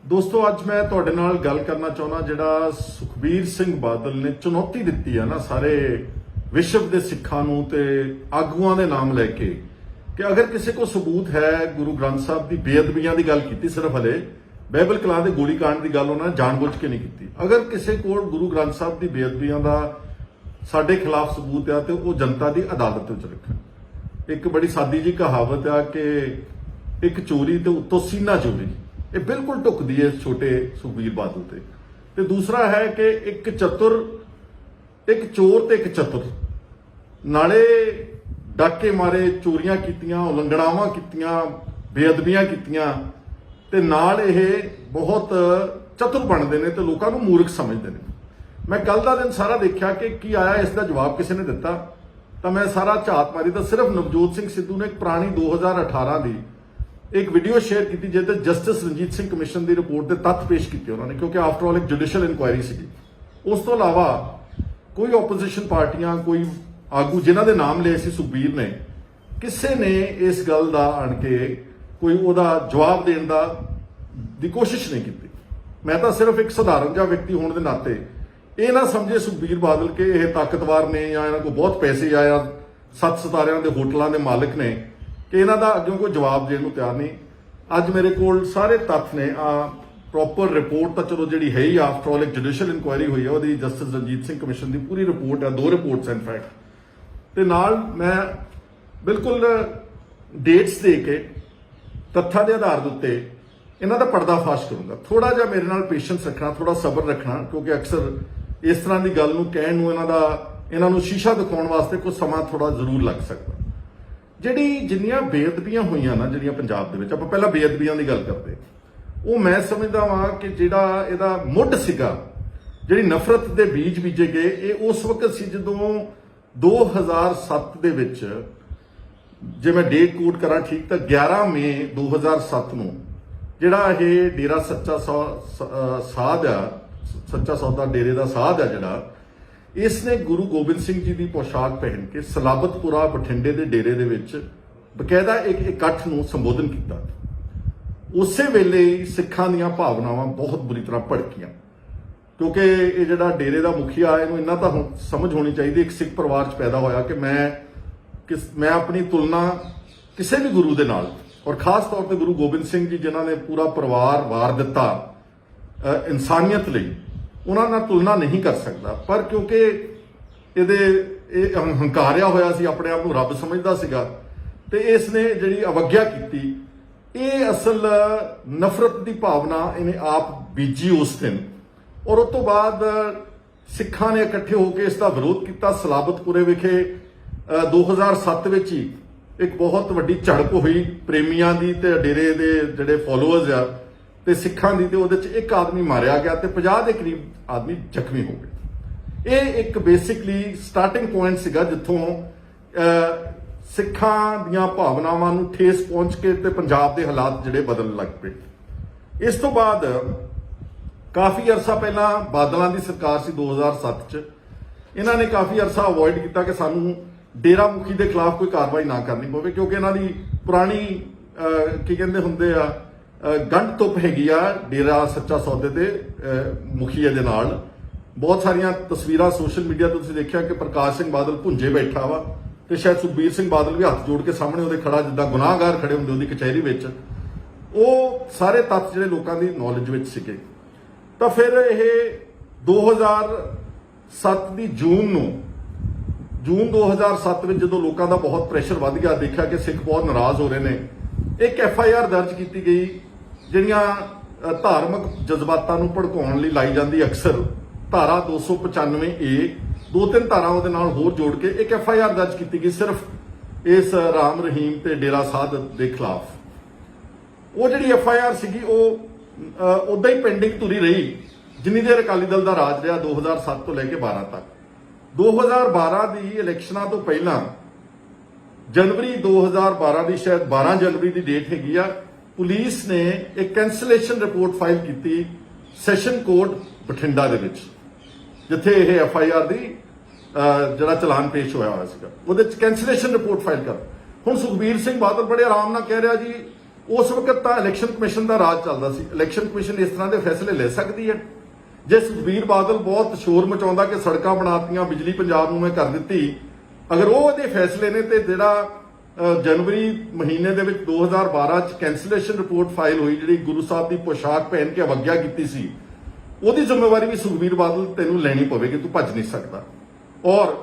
ਦੋਸਤੋ ਅੱਜ ਮੈਂ ਤੁਹਾਡੇ ਨਾਲ ਗੱਲ ਕਰਨਾ ਚਾਹੁੰਦਾ ਜਿਹੜਾ ਸੁਖਬੀਰ ਸਿੰਘ ਬਾਦਲ ਨੇ ਚੁਣੌਤੀ ਦਿੱਤੀ ਹੈ ਨਾ ਸਾਰੇ ਵਿਸ਼ਵ ਦੇ ਸਿੱਖਾਂ ਨੂੰ ਤੇ ਆਗੂਆਂ ਦੇ ਨਾਮ ਲੈ ਕੇ ਕਿ ਅਗਰ ਕਿਸੇ ਕੋ ਸਬੂਤ ਹੈ ਗੁਰੂ ਗ੍ਰੰਥ ਸਾਹਿਬ ਦੀ ਬੇਅਦਬੀਆਂ ਦੀ ਗੱਲ ਕੀਤੀ ਸਿਰਫ ਹਲੇ ਬਾਈਬਲ ਕਲਾਂ ਦੇ ਗੋਲੀकांड ਦੀ ਗੱਲ ਉਹਨਾਂ ਨੇ ਜਾਣਬੁੱਝ ਕੇ ਨਹੀਂ ਕੀਤੀ। ਅਗਰ ਕਿਸੇ ਕੋਲ ਗੁਰੂ ਗ੍ਰੰਥ ਸਾਹਿਬ ਦੀ ਬੇਅਦਬੀਆਂ ਦਾ ਸਾਡੇ ਖਿਲਾਫ ਸਬੂਤ ਹੈ ਤੇ ਉਹ ਜਨਤਾ ਦੀ ਅਦਾਲਤ ਵਿੱਚ ਰੱਖਣ। ਇੱਕ ਬੜੀ ਸਾਦੀ ਜੀ ਕਹਾਵਤ ਆ ਕਿ ਇੱਕ ਚੋਰੀ ਤੇ ਉੱਤੋਂ ਸੀਨਾ ਚੋਰੀ, ਇਹ ਬਿਲਕੁਲ ਢੁਕਦੀ ਹੈ ਛੋਟੇ ਸੁਖਬੀਰ ਬਾਦਲ ਤੇ ਦੂਸਰਾ ਹੈ ਕਿ ਇੱਕ ਚੋਰ ਤੇ ਇੱਕ ਚਤੁਰ ਨਾਲੇ ਡਾਕੇ ਮਾਰੇ, ਚੋਰੀਆਂ ਕੀਤੀਆਂ, ਉਲੰਘਣਾਵਾਂ ਕੀਤੀਆਂ, ਬੇਅਦਬੀਆਂ ਕੀਤੀਆਂ ਤੇ ਨਾਲ ਇਹ ਬਹੁਤ ਚਤੁਰ ਬਣਦੇ ਨੇ ਤੇ ਲੋਕਾਂ ਨੂੰ ਮੂਰਖ ਸਮਝਦੇ ਨੇ। ਮੈਂ ਕੱਲ ਦਾ ਦਿਨ ਸਾਰਾ ਦੇਖਿਆ ਕਿ ਕੀ ਆਇਆ, ਇਸ ਦਾ ਜਵਾਬ ਕਿਸੇ ਨੇ ਦਿੱਤਾ ਤਾਂ ਮੈਂ ਸਾਰਾ ਝਾਤ ਮਾਰੀ ਤਾਂ ਸਿਰਫ ਨਵਜੋਤ ਸਿੰਘ ਸਿੱਧੂ ਨੇ ਇੱਕ ਪੁਰਾਣੀ 2018 ਦੀ ਇੱਕ ਵੀਡੀਓ ਸ਼ੇਅਰ ਕੀਤੀ ਜਿਹਦੇ ਜਸਟਿਸ ਰਣਜੀਤ ਸਿੰਘ ਕਮਿਸ਼ਨ ਦੀ ਰਿਪੋਰਟ ਦੇ ਤੱਥ ਪੇਸ਼ ਕੀਤੇ ਉਹਨਾਂ ਨੇ, ਕਿਉਂਕਿ ਆਫਟਰ ਆਲ ਇੱਕ ਜੁਡੀਸ਼ੀਅਲ ਇਨਕੁਆਇਰੀ ਸੀਗੀ। ਉਸ ਤੋਂ ਇਲਾਵਾ ਕੋਈ ਆਪੋਜੀਸ਼ਨ ਪਾਰਟੀਆਂ, ਕੋਈ ਆਗੂ ਜਿਨ੍ਹਾਂ ਦੇ ਨਾਮ ਲਏ ਸੀ ਸੁਖਬੀਰ ਨੇ, ਕਿਸੇ ਨੇ ਇਸ ਗੱਲ ਦਾ ਆਣ ਕੇ ਕੋਈ ਉਹਦਾ ਜਵਾਬ ਦੇਣ ਦੀ ਕੋਸ਼ਿਸ਼ ਨਹੀਂ ਕੀਤੀ। ਮੈਂ ਤਾਂ ਸਿਰਫ ਇੱਕ ਸਧਾਰਨ ਜਿਹਾ ਵਿਅਕਤੀ ਹੋਣ ਦੇ ਨਾਤੇ ਇਹ ਨਾ ਸਮਝੇ ਸੁਖਬੀਰ ਬਾਦਲ ਕਿ ਇਹ ਤਾਕਤਵਰ ਨੇ ਜਾਂ ਇਹਨਾਂ ਕੋਲ ਬਹੁਤ ਪੈਸੇ ਆ ਜਾਂ 7 ਸਿਤਾਰਿਆਂ ਦੇ ਹੋਟਲਾਂ ਦੇ ਮਾਲਕ ਨੇ ਕਿ ਇਹਨਾਂ ਦਾ ਅੱਗੇ ਕੋਈ ਜਵਾਬ ਦੇਣ ਨੂੰ ਤਿਆਰ ਨਹੀਂ। ਅੱਜ ਮੇਰੇ ਕੋਲ ਸਾਰੇ ਤੱਥ ਨੇ। ਪ੍ਰੋਪਰ ਰਿਪੋਰਟ ਤਾਂ ਚਲੋ ਜਿਹੜੀ ਹੈ ਹੀ ਆਫਟਰ ਆਲ ਇੱਕ ਜੁਡੀਸ਼ੀਅਲ ਇਨਕੁਆਇਰੀ ਹੋਈ ਹੈ, ਉਹਦੀ ਜਸਟਿਸ ਰਣਜੀਤ ਸਿੰਘ ਕਮਿਸ਼ਨ ਦੀ ਪੂਰੀ ਰਿਪੋਰਟ ਹੈ, 2 ਰਿਪੋਰਟਸ ਇਨ ਫੈਕਟ, ਤੇ ਨਾਲ ਮੈਂ ਬਿਲਕੁਲ ਡੇਟਸ ਦੇ ਕੇ ਤੱਥਾਂ ਦੇ ਆਧਾਰ ਦੇ ਉੱਤੇ ਇਹਨਾਂ ਦਾ ਪਰਦਾਫਾਸ਼ ਕਰੂੰਗਾ। ਥੋੜਾ ਜਿਹਾ ਮੇਰੇ ਨਾਲ ਪੇਸ਼ੈਂਸ ਰੱਖਣਾ, ਥੋੜਾ ਸਬਰ ਰੱਖਣਾ, ਕਿਉਂਕਿ ਅਕਸਰ ਇਸ ਤਰ੍ਹਾਂ ਦੀ ਗੱਲ ਨੂੰ ਕਹਿਣ ਨੂੰ ਇਹਨਾਂ ਨੂੰ ਸ਼ੀਸ਼ਾ ਦਿਖਾਉਣ ਵਾਸਤੇ ਕੁਝ ਸਮਾਂ ਥੋੜਾ ਜ਼ਰੂਰ ਲੱਗ ਸਕਦਾ। ਜਿੰਨੀਆਂ ਬੇਅਦਬੀਆਂ ਹੋਈਆਂ ਨਾ ਜਿਹੜੀਆਂ ਪੰਜਾਬ ਦੇ ਵਿੱਚ, ਆਪਾਂ ਪਹਿਲਾਂ ਬੇਅਦਬੀਆਂ ਦੀ ਗੱਲ ਕਰਦੇ, ਉਹ ਮੈਂ ਸਮਝਦਾ ਵਾਂ ਕਿ ਜਿਹੜਾ ਇਹਦਾ ਮੁੱਢ ਸੀਗਾ, ਜਿਹੜੀ ਨਫ਼ਰਤ ਦੇ ਬੀਜ ਬੀਜੇ ਗਏ, ਇਹ ਉਸ ਵਕਤ ਸੀ ਜਦੋਂ 2007 ਦੇ ਵਿੱਚ, ਜੇ ਮੈਂ ਡੇਟ ਕੋਟ ਕਰਾਂ ਠੀਕ ਤਾਂ 11 ਮਈ 2007 ਨੂੰ ਜਿਹੜਾ ਇਹ ਡੇਰਾ ਸੱਚਾ ਸੌਦਾ ਡੇਰੇ ਦਾ ਸਾਧ ਆ ਜਿਹੜਾ, ਇਸ ਨੇ ਗੁਰੂ ਗੋਬਿੰਦ ਸਿੰਘ ਜੀ ਦੀ ਪੋਸ਼ਾਕ ਪਹਿਨ ਕੇ ਸਲਾਬਤਪੁਰਾ ਬਠਿੰਡੇ ਦੇ ਡੇਰੇ ਦੇ ਵਿੱਚ ਬਕਾਇਦਾ ਇੱਕ ਇਕੱਠ ਨੂੰ ਸੰਬੋਧਨ ਕੀਤਾ। ਉਸੇ ਵੇਲੇ ਹੀ ਸਿੱਖਾਂ ਦੀਆਂ ਭਾਵਨਾਵਾਂ ਬਹੁਤ ਬੁਰੀ ਤਰ੍ਹਾਂ ਭੜਕੀਆਂ, ਕਿਉਂਕਿ ਇਹ ਜਿਹੜਾ ਡੇਰੇ ਦਾ ਮੁਖੀਆ, ਇਹਨੂੰ ਇੰਨਾ ਤਾਂ ਸਮਝ ਹੋਣੀ ਚਾਹੀਦੀ, ਇੱਕ ਸਿੱਖ ਪਰਿਵਾਰ 'ਚ ਪੈਦਾ ਹੋਇਆ ਕਿ ਮੈਂ ਆਪਣੀ ਤੁਲਨਾ ਕਿਸੇ ਵੀ ਗੁਰੂ ਦੇ ਨਾਲ, ਔਰ ਖਾਸ ਤੌਰ ਤੇ ਗੁਰੂ ਗੋਬਿੰਦ ਸਿੰਘ ਜੀ ਜਿਨ੍ਹਾਂ ਨੇ ਪੂਰਾ ਪਰਿਵਾਰ ਵਾਰ ਦਿੱਤਾ ਇਨਸਾਨੀਅਤ ਲਈ, ਉਹਨਾਂ ਨਾਲ ਤੁਲਨਾ ਨਹੀਂ ਕਰ ਸਕਦਾ। ਪਰ ਕਿਉਂਕਿ ਇਹ ਹੰਕਾਰਿਆ ਹੋਇਆ ਸੀ, ਆਪਣੇ ਆਪ ਨੂੰ ਰੱਬ ਸਮਝਦਾ ਸੀਗਾ, ਤੇ ਇਸ ਨੇ ਜਿਹੜੀ ਅਵਗਿਆ ਕੀਤੀ, ਇਹ ਅਸਲ ਨਫ਼ਰਤ ਦੀ ਭਾਵਨਾ ਇਹਨੇ ਆਪ ਬੀਜੀ ਉਸ ਦਿਨ, ਔਰ ਉਸ ਤੋਂ ਬਾਅਦ ਸਿੱਖਾਂ ਨੇ ਇਕੱਠੇ ਹੋ ਕੇ ਇਸ ਦਾ ਵਿਰੋਧ ਕੀਤਾ। ਸਲਾਬਤਪੁਰੇ ਵਿਖੇ 2007 ਵਿੱਚ ਹੀ ਇੱਕ ਬਹੁਤ ਵੱਡੀ ਝੜਪ ਹੋਈ ਪ੍ਰੇਮੀਆਂ ਦੀ ਤੇ ਡੇਰੇ ਦੇ ਜਿਹੜੇ ਫਾਲੋਅਰਸ ਆ ਤੇ ਸਿੱਖਾਂ ਦੀ, ਤੇ ਉਹਦੇ 'ਚ ਇੱਕ ਆਦਮੀ ਮਾਰਿਆ ਗਿਆ ਤੇ 50 ਦੇ ਕਰੀਬ ਆਦਮੀ ਜ਼ਖਮੀ ਹੋ ਗਏ। ਇਹ ਇੱਕ ਬੇਸਿਕਲੀ ਸਟਾਰਟਿੰਗ ਪੁਆਇੰਟ ਸੀਗਾ ਜਿੱਥੋਂ ਸਿੱਖਾਂ ਦੀਆਂ ਭਾਵਨਾਵਾਂ ਨੂੰ ਠੇਸ ਪਹੁੰਚ ਕੇ ਤੇ ਪੰਜਾਬ ਦੇ ਹਾਲਾਤ ਜਿਹੜੇ ਬਦਲਣ ਲੱਗ ਪਏ। ਇਸ ਤੋਂ ਬਾਅਦ ਕਾਫੀ ਅਰਸਾ ਪਹਿਲਾਂ ਬਾਦਲਾਂ ਦੀ ਸਰਕਾਰ ਸੀ 2007 'ਚ, ਇਹਨਾਂ ਨੇ ਕਾਫੀ ਅਰਸਾ ਅਵੋਇਡ ਕੀਤਾ ਕਿ ਸਾਨੂੰ ਡੇਰਾ ਮੁਖੀ ਦੇ ਖਿਲਾਫ ਕੋਈ ਕਾਰਵਾਈ ਨਾ ਕਰਨੀ ਪਵੇ, ਕਿਉਂਕਿ ਇਹਨਾਂ ਦੀ ਪੁਰਾਣੀ ਕੀ ਕਹਿੰਦੇ ਹੁੰਦੇ ਆ ਗੰਢ ਤੁੱਪ ਹੈਗੀ ਆ ਡੇਰਾ ਸੱਚਾ ਸੌਦੇ ਦੇ ਮੁਖੀਏ ਦੇ ਨਾਲ। ਬਹੁਤ ਸਾਰੀਆਂ ਤਸਵੀਰਾਂ ਸੋਸ਼ਲ ਮੀਡੀਆ ਤੇ ਤੁਸੀਂ ਦੇਖਿਆ ਕਿ ਪ੍ਰਕਾਸ਼ ਸਿੰਘ ਬਾਦਲ ਭੁੰਜੇ ਬੈਠਾ ਵਾ ਤੇ ਸ਼ਾਇਦ ਸੁਖਬੀਰ ਸਿੰਘ ਬਾਦਲ ਵੀ ਹੱਥ ਜੋੜ ਕੇ ਸਾਹਮਣੇ ਉਹਦੇ ਖੜਾ, ਜਿੱਦਾਂ ਗੁਨਾਹਗਾਰ ਖੜੇ ਹੁੰਦੇ ਉਹਦੀ ਕਚਹਿਰੀ ਵਿੱਚ। ਉਹ ਸਾਰੇ ਤੱਥ ਜਿਹੜੇ ਲੋਕਾਂ ਦੀ ਨੌਲੇਜ ਵਿੱਚ ਸੀਗੇ। ਤਾਂ ਫਿਰ ਇਹ 2007 ਦੀ ਜੂਨ 2007 ਵਿੱਚ ਜਦੋਂ ਲੋਕਾਂ ਦਾ ਬਹੁਤ ਪ੍ਰੈਸ਼ਰ ਵੱਧ ਗਿਆ, ਦੇਖਿਆ ਕਿ ਸਿੱਖ ਬਹੁਤ ਨਾਰਾਜ਼ ਹੋ ਰਹੇ ਨੇ, ਇੱਕ FIR ਦਰਜ ਕੀਤੀ ਗਈ ਜਿਹੜੀਆਂ ਧਾਰਮਿਕ ਜਜ਼ਬਾਤਾਂ ਨੂੰ ਭੜਕਾਉਣ ਲਈ ਲਾਈ ਜਾਂਦੀ ਅਕਸਰ ਧਾਰਾ 295A, 2-3 ਧਾਰਾ ਉਹਦੇ ਨਾਲ ਹੋਰ ਜੋੜ ਕੇ ਇੱਕ FIR ਦਰਜ ਕੀਤੀ ਗਈ ਸਿਰਫ ਇਸ ਰਾਮ ਰਹੀਮ ਤੇ ਡੇਰਾ ਸਾਧ ਦੇ ਖਿਲਾਫ। ਉਹ ਜਿਹੜੀ FIR ਸੀਗੀ ਉਹ ਉਦਾਂ ਹੀ ਪੈਂਡਿੰਗ ਤੁਰੀ ਰਹੀ ਜਿੰਨੀ ਦੇਰ ਅਕਾਲੀ ਦਲ ਦਾ ਰਾਜ ਰਿਹਾ 2007 ਤੋਂ ਲੈ ਕੇ 12 ਤੱਕ। 2012 ਦੀ ਇਲੈਕਸ਼ਨਾਂ ਤੋਂ ਪਹਿਲਾਂ ਜਨਵਰੀ 2012 ਦੀ, ਸ਼ਾਇਦ 12 ਜਨਵਰੀ ਦੀ ਡੇਟ ਹੈਗੀ ਆ, ਪੁਲਿਸ ਨੇ ਇੱਕ ਕੈਂਸਲੇਸ਼ਨ ਰਿਪੋਰਟ ਫਾਈਲ ਕੀਤੀ ਸੈਸ਼ਨ ਕੋਰਟ ਬਠਿੰਡਾ ਦੇ ਵਿੱਚ, ਜਿੱਥੇ ਇਹ FIR ਦੀ ਜਿਹੜਾ ਚਲਾਨ ਪੇਸ਼ ਹੋਇਆ ਸੀਗਾ, ਉਹਦੇ ਚ ਕੈਂਸਲੇਸ਼ਨ ਰਿਪੋਰਟ ਫਾਈਲ ਕਰ। ਹੁਣ ਸੁਖਬੀਰ ਸਿੰਘ ਬਾਦਲ ਬੜੇ ਆਰਾਮ ਨਾਲ ਕਹਿ ਰਿਹਾ ਜੀ ਉਸ ਵਕਤ ਤਾਂ ਇਲੈਕਸ਼ਨ ਕਮਿਸ਼ਨ ਦਾ ਰਾਜ ਚੱਲਦਾ ਸੀ। ਇਲੈਕਸ਼ਨ ਕਮਿਸ਼ਨ ਇਸ ਤਰ੍ਹਾਂ ਦੇ ਫੈਸਲੇ ਲੈ ਸਕਦੀ ਹੈ? ਜੇ ਸੁਖਬੀਰ ਬਾਦਲ ਬਹੁਤ ਸ਼ੋਰ ਮਚਾਉਂਦਾ ਕਿ ਸੜਕਾਂ ਬਣਾਤੀਆਂ, ਬਿਜਲੀ ਪੰਜਾਬ ਨੂੰ ਮੈਂ ਕਰ ਦਿੱਤੀ, ਅਗਰ ਉਹ ਉਹਦੇ ਫੈਸਲੇ ਨੇ, ਤੇ ਜਿਹੜਾ ਜਨਵਰੀ ਮਹੀਨੇ ਦੇ ਵਿੱਚ 2012 ਚ ਕੈਂਸਲੇਸ਼ਨ ਰਿਪੋਰਟ ਫਾਈਲ ਹੋਈ, ਜਿਹੜੀ ਗੁਰੂ ਸਾਹਿਬ ਦੀ ਪੋਸ਼ਾਕ ਪਹਿਨ ਕੇ ਅਵਗਿਆ ਕੀਤੀ ਸੀ, ਉਹਦੀ ਜ਼ਿੰਮੇਵਾਰੀ ਵੀ ਸੁਖਬੀਰ ਬਾਦਲ ਤੈਨੂੰ ਲੈਣੀ ਪਵੇਗੀ, ਤੂੰ ਭੱਜ ਨਹੀਂ ਸਕਦਾ। ਔਰ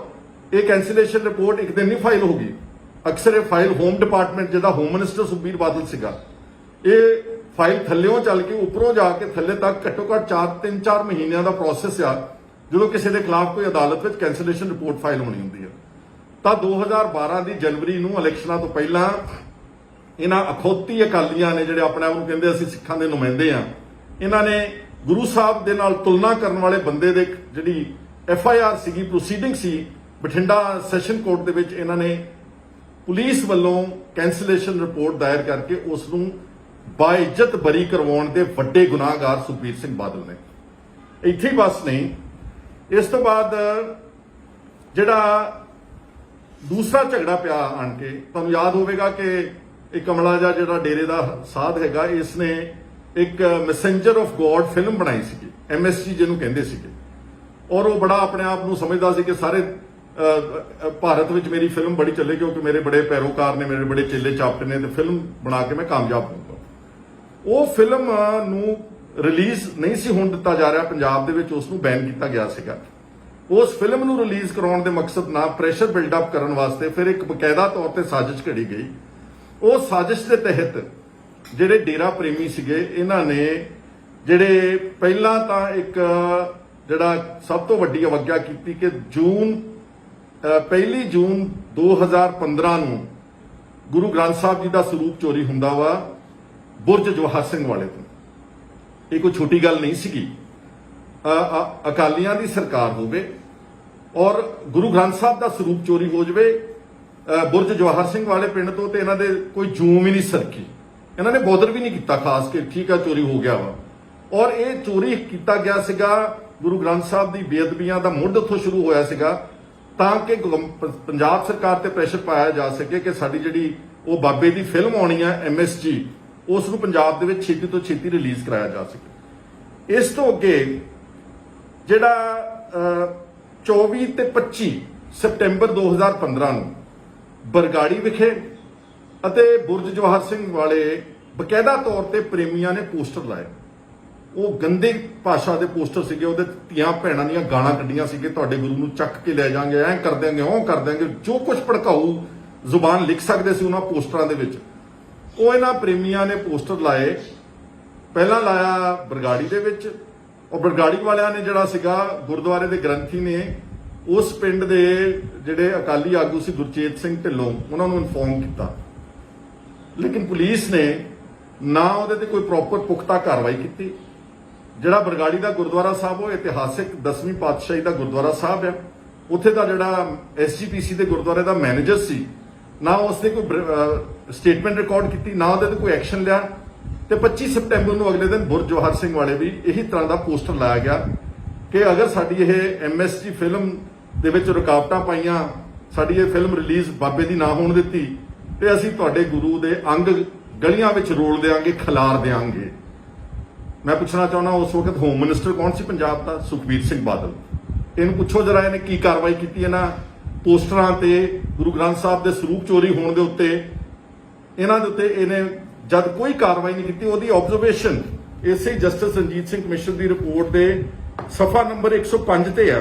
ਇਹ ਕੈਂਸਲੇਸ਼ਨ ਰਿਪੋਰਟ ਇੱਕ ਦਿਨ ਨਹੀਂ ਫਾਈਲ ਹੋਗੀ, ਅਕਸਰ ਇਹ ਫਾਈਲ ਹੋਮ ਡਿਪਾਰਟਮੈਂਟ, ਜਿਹਦਾ ਹੋਮ ਮਿਨਿਸਟਰ ਸੁਖਬੀਰ ਬਾਦਲ ਸੀਗਾ, ਇਹ ਫਾਈਲ ਥੱਲਿਓਂ ਚੱਲ ਕੇ ਉੱਪਰੋਂ ਜਾ ਕੇ ਥੱਲੇ ਤੱਕ ਘੱਟੋ ਘੱਟ 3-4 ਮਹੀਨਿਆਂ ਦਾ ਪ੍ਰੋਸੈਸ ਆ, ਜਦੋਂ ਕਿਸੇ ਦੇ ਖਿਲਾਫ ਕੋਈ ਅਦਾਲਤ ਵਿੱਚ ਕੈਂਸਲੇਸ਼ਨ ਰਿਪੋਰਟ ਫਾਈਲ ਹੋਣੀ ਹੁੰਦੀ ਹੈ। ਤਾਂ 2012 ਦੀ ਜਨਵਰੀ ਨੂੰ ਇਲੈਕਸ਼ਨਾਂ ਤੋਂ ਪਹਿਲਾਂ ਇਹਨਾਂ ਅਖੌਤੀ ਅਕਾਲੀਆਂ ਨੇ, ਜਿਹੜੇ ਆਪਣੇ ਆਪ ਨੂੰ ਕਹਿੰਦੇ ਅਸੀਂ ਸਿੱਖਾਂ ਦੇ ਨੁਮਾਇੰਦੇ ਆ, ਇਹਨਾਂ ਨੇ ਗੁਰੂ ਸਾਹਿਬ ਦੇ ਨਾਲ ਤੁਲਨਾ ਕਰਨ ਵਾਲੇ ਬੰਦੇ ਦੇ ਜਿਹੜੀ FIR ਸੀਗੀ, ਪ੍ਰੋਸੀਡਿੰਗ ਸੀ ਬਠਿੰਡਾ ਸੈਸ਼ਨ ਕੋਰਟ ਦੇ ਵਿੱਚ, ਇਹਨਾਂ ਨੇ ਪੁਲਿਸ ਵੱਲੋਂ ਕੈਂਸਲੇਸ਼ਨ ਰਿਪੋਰਟ ਦਾਇਰ ਕਰਕੇ ਉਸ ਨੂੰ ਬਾਇਜ਼ਤ ਬਰੀ ਕਰਵਾਉਣ ਦੇ ਵੱਡੇ ਗੁਨਾਹਗਾਰ ਸੁਖਬੀਰ ਸਿੰਘ ਬਾਦਲ ਨੇ। ਇੱਥੇ ਹੀ ਬਸ ਨਹੀਂ, ਇਸ ਤੋਂ ਬਾਅਦ ਜਿਹੜਾ ਦੂਸਰਾ ਝਗੜਾ ਪਿਆ ਆਣ ਕੇ, ਤੁਹਾਨੂੰ ਯਾਦ ਹੋਵੇਗਾ ਕਿ ਇਹ ਕਮਲਾ ਜਿਹੜਾ ਡੇਰੇ ਦਾ ਸਾਧ ਹੈਗਾ, ਇਸ ਨੇ ਇੱਕ ਮੈਸੇਂਜਰ ਆਫ ਗੋਡ ਫਿਲਮ ਬਣਾਈ ਸੀਗੀ, MSG ਜਿਹਨੂੰ ਕਹਿੰਦੇ ਸੀਗੇ, ਔਰ ਉਹ ਬੜਾ ਆਪਣੇ ਆਪ ਨੂੰ ਸਮਝਦਾ ਸੀ ਕਿ ਸਾਰੇ ਭਾਰਤ ਵਿੱਚ ਮੇਰੀ ਫਿਲਮ ਬੜੀ ਚੱਲੇ, ਕਿਉਂਕਿ ਮੇਰੇ ਬੜੇ ਪੈਰੋਕਾਰ ਨੇ, ਮੇਰੇ ਬੜੇ ਚੇਲੇ ਚਾਪਟੇ ਨੇ, ਤੇ ਫਿਲਮ ਬਣਾ ਕੇ ਮੈਂ ਕਾਮਯਾਬ ਹੋਊਂਗਾ। ਉਹ ਫਿਲਮ ਨੂੰ ਰਿਲੀਜ਼ ਨਹੀਂ ਸੀ ਹੋਣ ਦਿੱਤਾ ਜਾ ਰਿਹਾ ਪੰਜਾਬ ਦੇ ਵਿੱਚ, ਉਸ ਨੂੰ ਬੈਨ ਕੀਤਾ ਗਿਆ ਸੀਗਾ। ਉਸ ਫਿਲਮ ਨੂੰ ਰਿਲੀਜ਼ ਕਰਾਉਣ ਦੇ ਮਕਸਦ ਨਾਲ ਪ੍ਰੈਸ਼ਰ ਬਿਲਡਅਪ ਕਰਨ ਵਾਸਤੇ ਫਿਰ ਇੱਕ ਬਕਾਇਦਾ ਤੌਰ ਤੇ ਸਾਜ਼ਿਸ਼ ਘੜੀ ਗਈ। ਉਹ ਸਾਜ਼ਿਸ਼ ਦੇ ਤਹਿਤ ਜਿਹੜੇ ਡੇਰਾ ਪ੍ਰੇਮੀ ਸੀਗੇ, ਇਹਨਾਂ ਨੇ ਜਿਹੜੇ ਪਹਿਲਾਂ ਤਾਂ ਇੱਕ ਜਿਹੜਾ ਸਭ ਤੋਂ ਵੱਡੀ ਅਵਗਿਆ ਕੀਤੀ ਕਿ 1 ਜੂਨ 2015 ਨੂੰ ਗੁਰੂ ਗ੍ਰੰਥ ਸਾਹਿਬ ਜੀ ਦਾ ਸਰੂਪ ਚੋਰੀ ਹੁੰਦਾ ਵਾ ਬੁਰਜ ਜਵਾਹਰ ਸਿੰਘ ਵਾਲੇ ਤੋਂ। ਇਹ ਕੋਈ ਛੋਟੀ ਗੱਲ ਨਹੀਂ ਸੀਗੀ। ਅਕਾਲੀਆਂ ਦੀ ਸਰਕਾਰ ਹੋਵੇ ਔਰ ਗੁਰੂ ਗ੍ਰੰਥ ਸਾਹਿਬ ਦਾ ਸਰੂਪ ਚੋਰੀ ਹੋ ਜਾਵੇ ਬੁਰਜ ਜਵਾਹਰ ਸਿੰਘ ਵਾਲੇ ਪਿੰਡ ਤੋਂ, ਤੇ ਇਹਨਾਂ ਦੇ ਕੋਈ ਜੂਮ ਹੀ ਨਹੀਂ ਸਰਕੀ, ਇਹਨਾਂ ਨੇ ਬੋਦਰ ਵੀ ਨਹੀਂ ਕੀਤਾ ਖਾਸ ਕੇ, ਠੀਕ ਆ ਚੋਰੀ ਹੋ ਗਿਆ ਵਾ। ਔਰ ਇਹ ਚੋਰੀ ਕੀਤਾ ਗਿਆ ਸੀਗਾ, ਗੁਰੂ ਗ੍ਰੰਥ ਸਾਹਿਬ ਦੀ ਬੇਅਦਬੀਆਂ ਦਾ ਮੁੱਢ ਉੱਥੋਂ ਸ਼ੁਰੂ ਹੋਇਆ ਸੀਗਾ, ਤਾਂ ਕਿ ਪੰਜਾਬ ਸਰਕਾਰ ਤੇ ਪ੍ਰੈਸ਼ਰ ਪਾਇਆ ਜਾ ਸਕੇ ਕਿ ਸਾਡੀ ਜਿਹੜੀ ਉਹ ਬਾਬੇ ਦੀ ਫਿਲਮ ਆਉਣੀ ਆ MSG, ਉਸ ਨੂੰ ਪੰਜਾਬ ਦੇ ਵਿੱਚ ਛੇਤੀ ਤੋਂ ਛੇਤੀ ਰਿਲੀਜ਼ ਕਰਾਇਆ ਜਾ ਸਕੇ। ਇਸ ਤੋਂ ਅੱਗੇ ਜਿਹੜਾ 24 ਤੇ 25 ਸਤੰਬਰ 2015 ਨੂੰ ਬਰਗਾੜੀ ਵਿਖੇ ਅਤੇ ਬੁਰਜ ਜਵਾਹਰ ਸਿੰਘ ਵਾਲੇ ਬਕਾਇਦਾ ਤੌਰ ਤੇ ਪ੍ਰੇਮੀਆਂ ਨੇ ਪੋਸਟਰ ਲਾਏ। ਉਹ ਗੰਦੇ ਭਾਸ਼ਾ ਦੇ ਪੋਸਟਰ ਸੀਗੇ, ਉਹਦੇ ਧੀਆਂ ਭੈਣਾਂ ਦੀਆਂ ਗਾਲਾਂ ਕੱਢੀਆਂ ਸੀਗੇ, ਤੁਹਾਡੇ ਗੁਰੂ ਨੂੰ ਚੱਕ ਕੇ ਲੈ ਜਾਾਂਗੇ, ਐਂ ਕਰ ਦਿਆਂਗੇ, ਉਹ ਕਰ ਦਿਆਂਗੇ, ਜੋ ਕੁਝ ਭੜਕਾਊ ਜ਼ੁਬਾਨ ਲਿਖ ਸਕਦੇ ਸੀ ਉਹਨਾਂ ਪੋਸਟਰਾਂ ਦੇ ਵਿੱਚ, ਉਹ ਇਹਨਾਂ ਪ੍ਰੇਮੀਆਂ ਨੇ ਪੋਸਟਰ ਲਾਏ। ਪਹਿਲਾਂ ਲਾਇਆ ਬਰਗਾੜੀ ਦੇ ਵਿੱਚ, ਉਹ ਬਰਗਾੜੀ ਵਾਲਿਆਂ ਨੇ ਜਿਹੜਾ ਸੀਗਾ ਗੁਰਦੁਆਰੇ ਦੇ ਗ੍ਰੰਥੀ ਨੇ ਉਸ ਪਿੰਡ ਦੇ ਜਿਹੜੇ ਅਕਾਲੀ ਆਗੂ ਸੀ ਗੁਰਚੇਤ ਸਿੰਘ ਢਿੱਲੋਂ, ਉਹਨਾਂ ਨੂੰ ਇਨਫੋਰਮ ਕੀਤਾ, ਲੇਕਿਨ ਪੁਲਿਸ ਨੇ ਨਾ ਉਹਦੇ ਤੇ ਕੋਈ ਪ੍ਰੋਪਰ ਪੁਖਤਾ ਕਾਰਵਾਈ ਕੀਤੀ। ਜਿਹੜਾ ਬਰਗਾੜੀ ਦਾ ਗੁਰਦੁਆਰਾ ਸਾਹਿਬ ਉਹ ਇਤਿਹਾਸਿਕ 10ਵੀਂ ਪਾਤਸ਼ਾਹੀ ਦਾ ਗੁਰਦੁਆਰਾ ਸਾਹਿਬ ਹੈ, ਉੱਥੇ ਦਾ ਜਿਹੜਾ SGPC ਦੇ ਗੁਰਦੁਆਰੇ ਦਾ ਮੈਨੇਜਰ ਸੀ, ਨਾ ਉਸਨੇ ਕੋਈ ਸਟੇਟਮੈਂਟ ਰਿਕਾਰਡ ਕੀਤੀ, ਨਾ ਉਹਦੇ ਤੇ ਕੋਈ ਐਕਸ਼ਨ ਲਿਆ। ਤੇ 25 ਸਤੰਬਰ ਨੂੰ ਅਗਲੇ ਦਿਨ ਬੁਰਜ ਜਵਾਹਰ ਸਿੰਘ ਵਾਲੇ ਵੀ ਇਹੀ ਤਰ੍ਹਾਂ ਦਾ ਪੋਸਟਰ ਲਾਇਆ ਗਿਆ ਕਿ ਅਗਰ ਸਾਡੀ ਇਹ MSG ਫਿਲਮ ਦੇ ਵਿੱਚ ਰੁਕਾਵਟਾਂ ਪਾਈਆਂ, ਸਾਡੀ ਇਹ ਫਿਲਮ ਰਿਲੀਜ਼ ਬਾਬੇ ਦੀ ਨਾ ਹੋਣ ਦਿੱਤੀ, ਤੇ ਅਸੀਂ ਤੁਹਾਡੇ ਗੁਰੂ ਦੇ ਅੰਗ ਗਲੀਆਂ ਵਿੱਚ ਰੋਲ ਦੇਾਂਗੇ, ਖਿਲਾਰ ਦੇਾਂਗੇ। ਮੈਂ ਪੁੱਛਣਾ ਚਾਹੁੰਦਾ, ਉਸ ਵਕਤ ਹੋਮ ਮਿਨਿਸਟਰ ਕੌਣ ਸੀ ਪੰਜਾਬ ਦਾ? ਸੁਖਬੀਰ ਸਿੰਘ ਬਾਦਲ। ਇਹਨੂੰ ਪੁੱਛੋ ਜਰਾ, ਇਹਨੇ ਕੀ ਕਾਰਵਾਈ ਕੀਤੀ ਇਹਨਾਂ ਪੋਸਟਰਾਂ ਤੇ, ਗੁਰੂ ਗ੍ਰੰਥ ਸਾਹਿਬ ਦੇ ਸਰੂਪ ਚੋਰੀ ਹੋਣ ਦੇ ਉੱਤੇ, ਇਹਨਾਂ ਦੇ ਉੱਤੇ ਇਹਨੇ ਜਦ ਕੋਈ ਕਾਰਵਾਈ ਨਹੀਂ ਕੀਤੀ। ਉਹਦੀ ਆਬਜ਼ਰਵੇਸ਼ਨ ਇਸੇ ਜਸਟਿਸ ਰਣਜੀਤ ਸਿੰਘ ਕਮਿਸ਼ਨ ਦੀ ਰਿਪੋਰਟ ਦੇ ਸਫਾ ਨੰਬਰ 105 ਤੇ ਆ,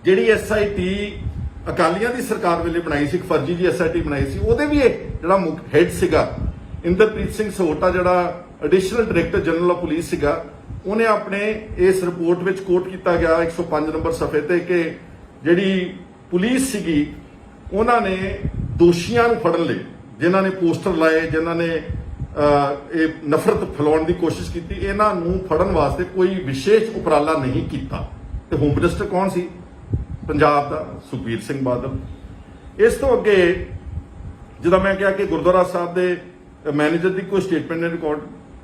ਜਿਹੜੀ SIT ਅਕਾਲੀਆਂ ਦੀ ਸਰਕਾਰ ਵੇਲੇ ਬਣਾਈ ਸੀ, ਇੱਕ ਫਰਜ਼ੀ ਜੀ SIT ਬਣਾਈ ਸੀ, ਉਹਦੇ ਵੀ ਜਿਹੜਾ ਮੁੱਖ ਹੈਡ ਸੀਗਾ ਇੰਦਰਪ੍ਰੀਤ ਸਿੰਘ ਸਹੋਟਾ, ਜਿਹੜਾ additional director general of police ਸੀਗਾ, ਉਹਨੇ ਆਪਣੇ ਇਸ ਰਿਪੋਰਟ ਵਿੱਚ ਕੋਟ ਕੀਤਾ ਗਿਆ 105 ਨੰਬਰ ਸਫੇ ਤੇ ਕਿ ਜਿਹੜੀ ਪੁਲਿਸ ਸੀਗੀ ਉਹਨਾਂ ਨੇ ਦੋਸ਼ੀਆਂ ਨੂੰ ਫੜਨ ਲਈ, ਜਿਨ੍ਹਾਂ ਨੇ ਪੋਸਟਰ ਲਾਏ, ਜਿਨ੍ਹਾਂ ਨੇ ਇਹ ਨਫ਼ਰਤ ਫੈਲਾਉਣ ਦੀ ਕੋਸ਼ਿਸ਼ ਕੀਤੀ, ਇਹਨਾਂ ਨੂੰ ਫੜਨ ਵਾਸਤੇ ਕੋਈ ਵਿਸ਼ੇਸ਼ ਉਪਰਾਲਾ ਨਹੀਂ ਕੀਤਾ। ਤੇ ਹੋਮ ਮਿਨਿਸਟਰ ਕੌਣ ਸੀ ਪੰਜਾਬ ਦਾ? ਸੁਖਬੀਰ ਸਿੰਘ ਬਾਦਲ। ਇਸ ਤੋਂ ਅੱਗੇ ਜਦੋਂ ਮੈਂ ਕਿਹਾ ਕਿ ਗੁਰਦੁਆਰਾ ਸਾਹਿਬ ਦੇ ਮੈਨੇਜਰ ਦੀ ਕੋਈ ਸਟੇਟਮੈਂਟ ਨਹੀਂ ਰਿਕਾਰਡ,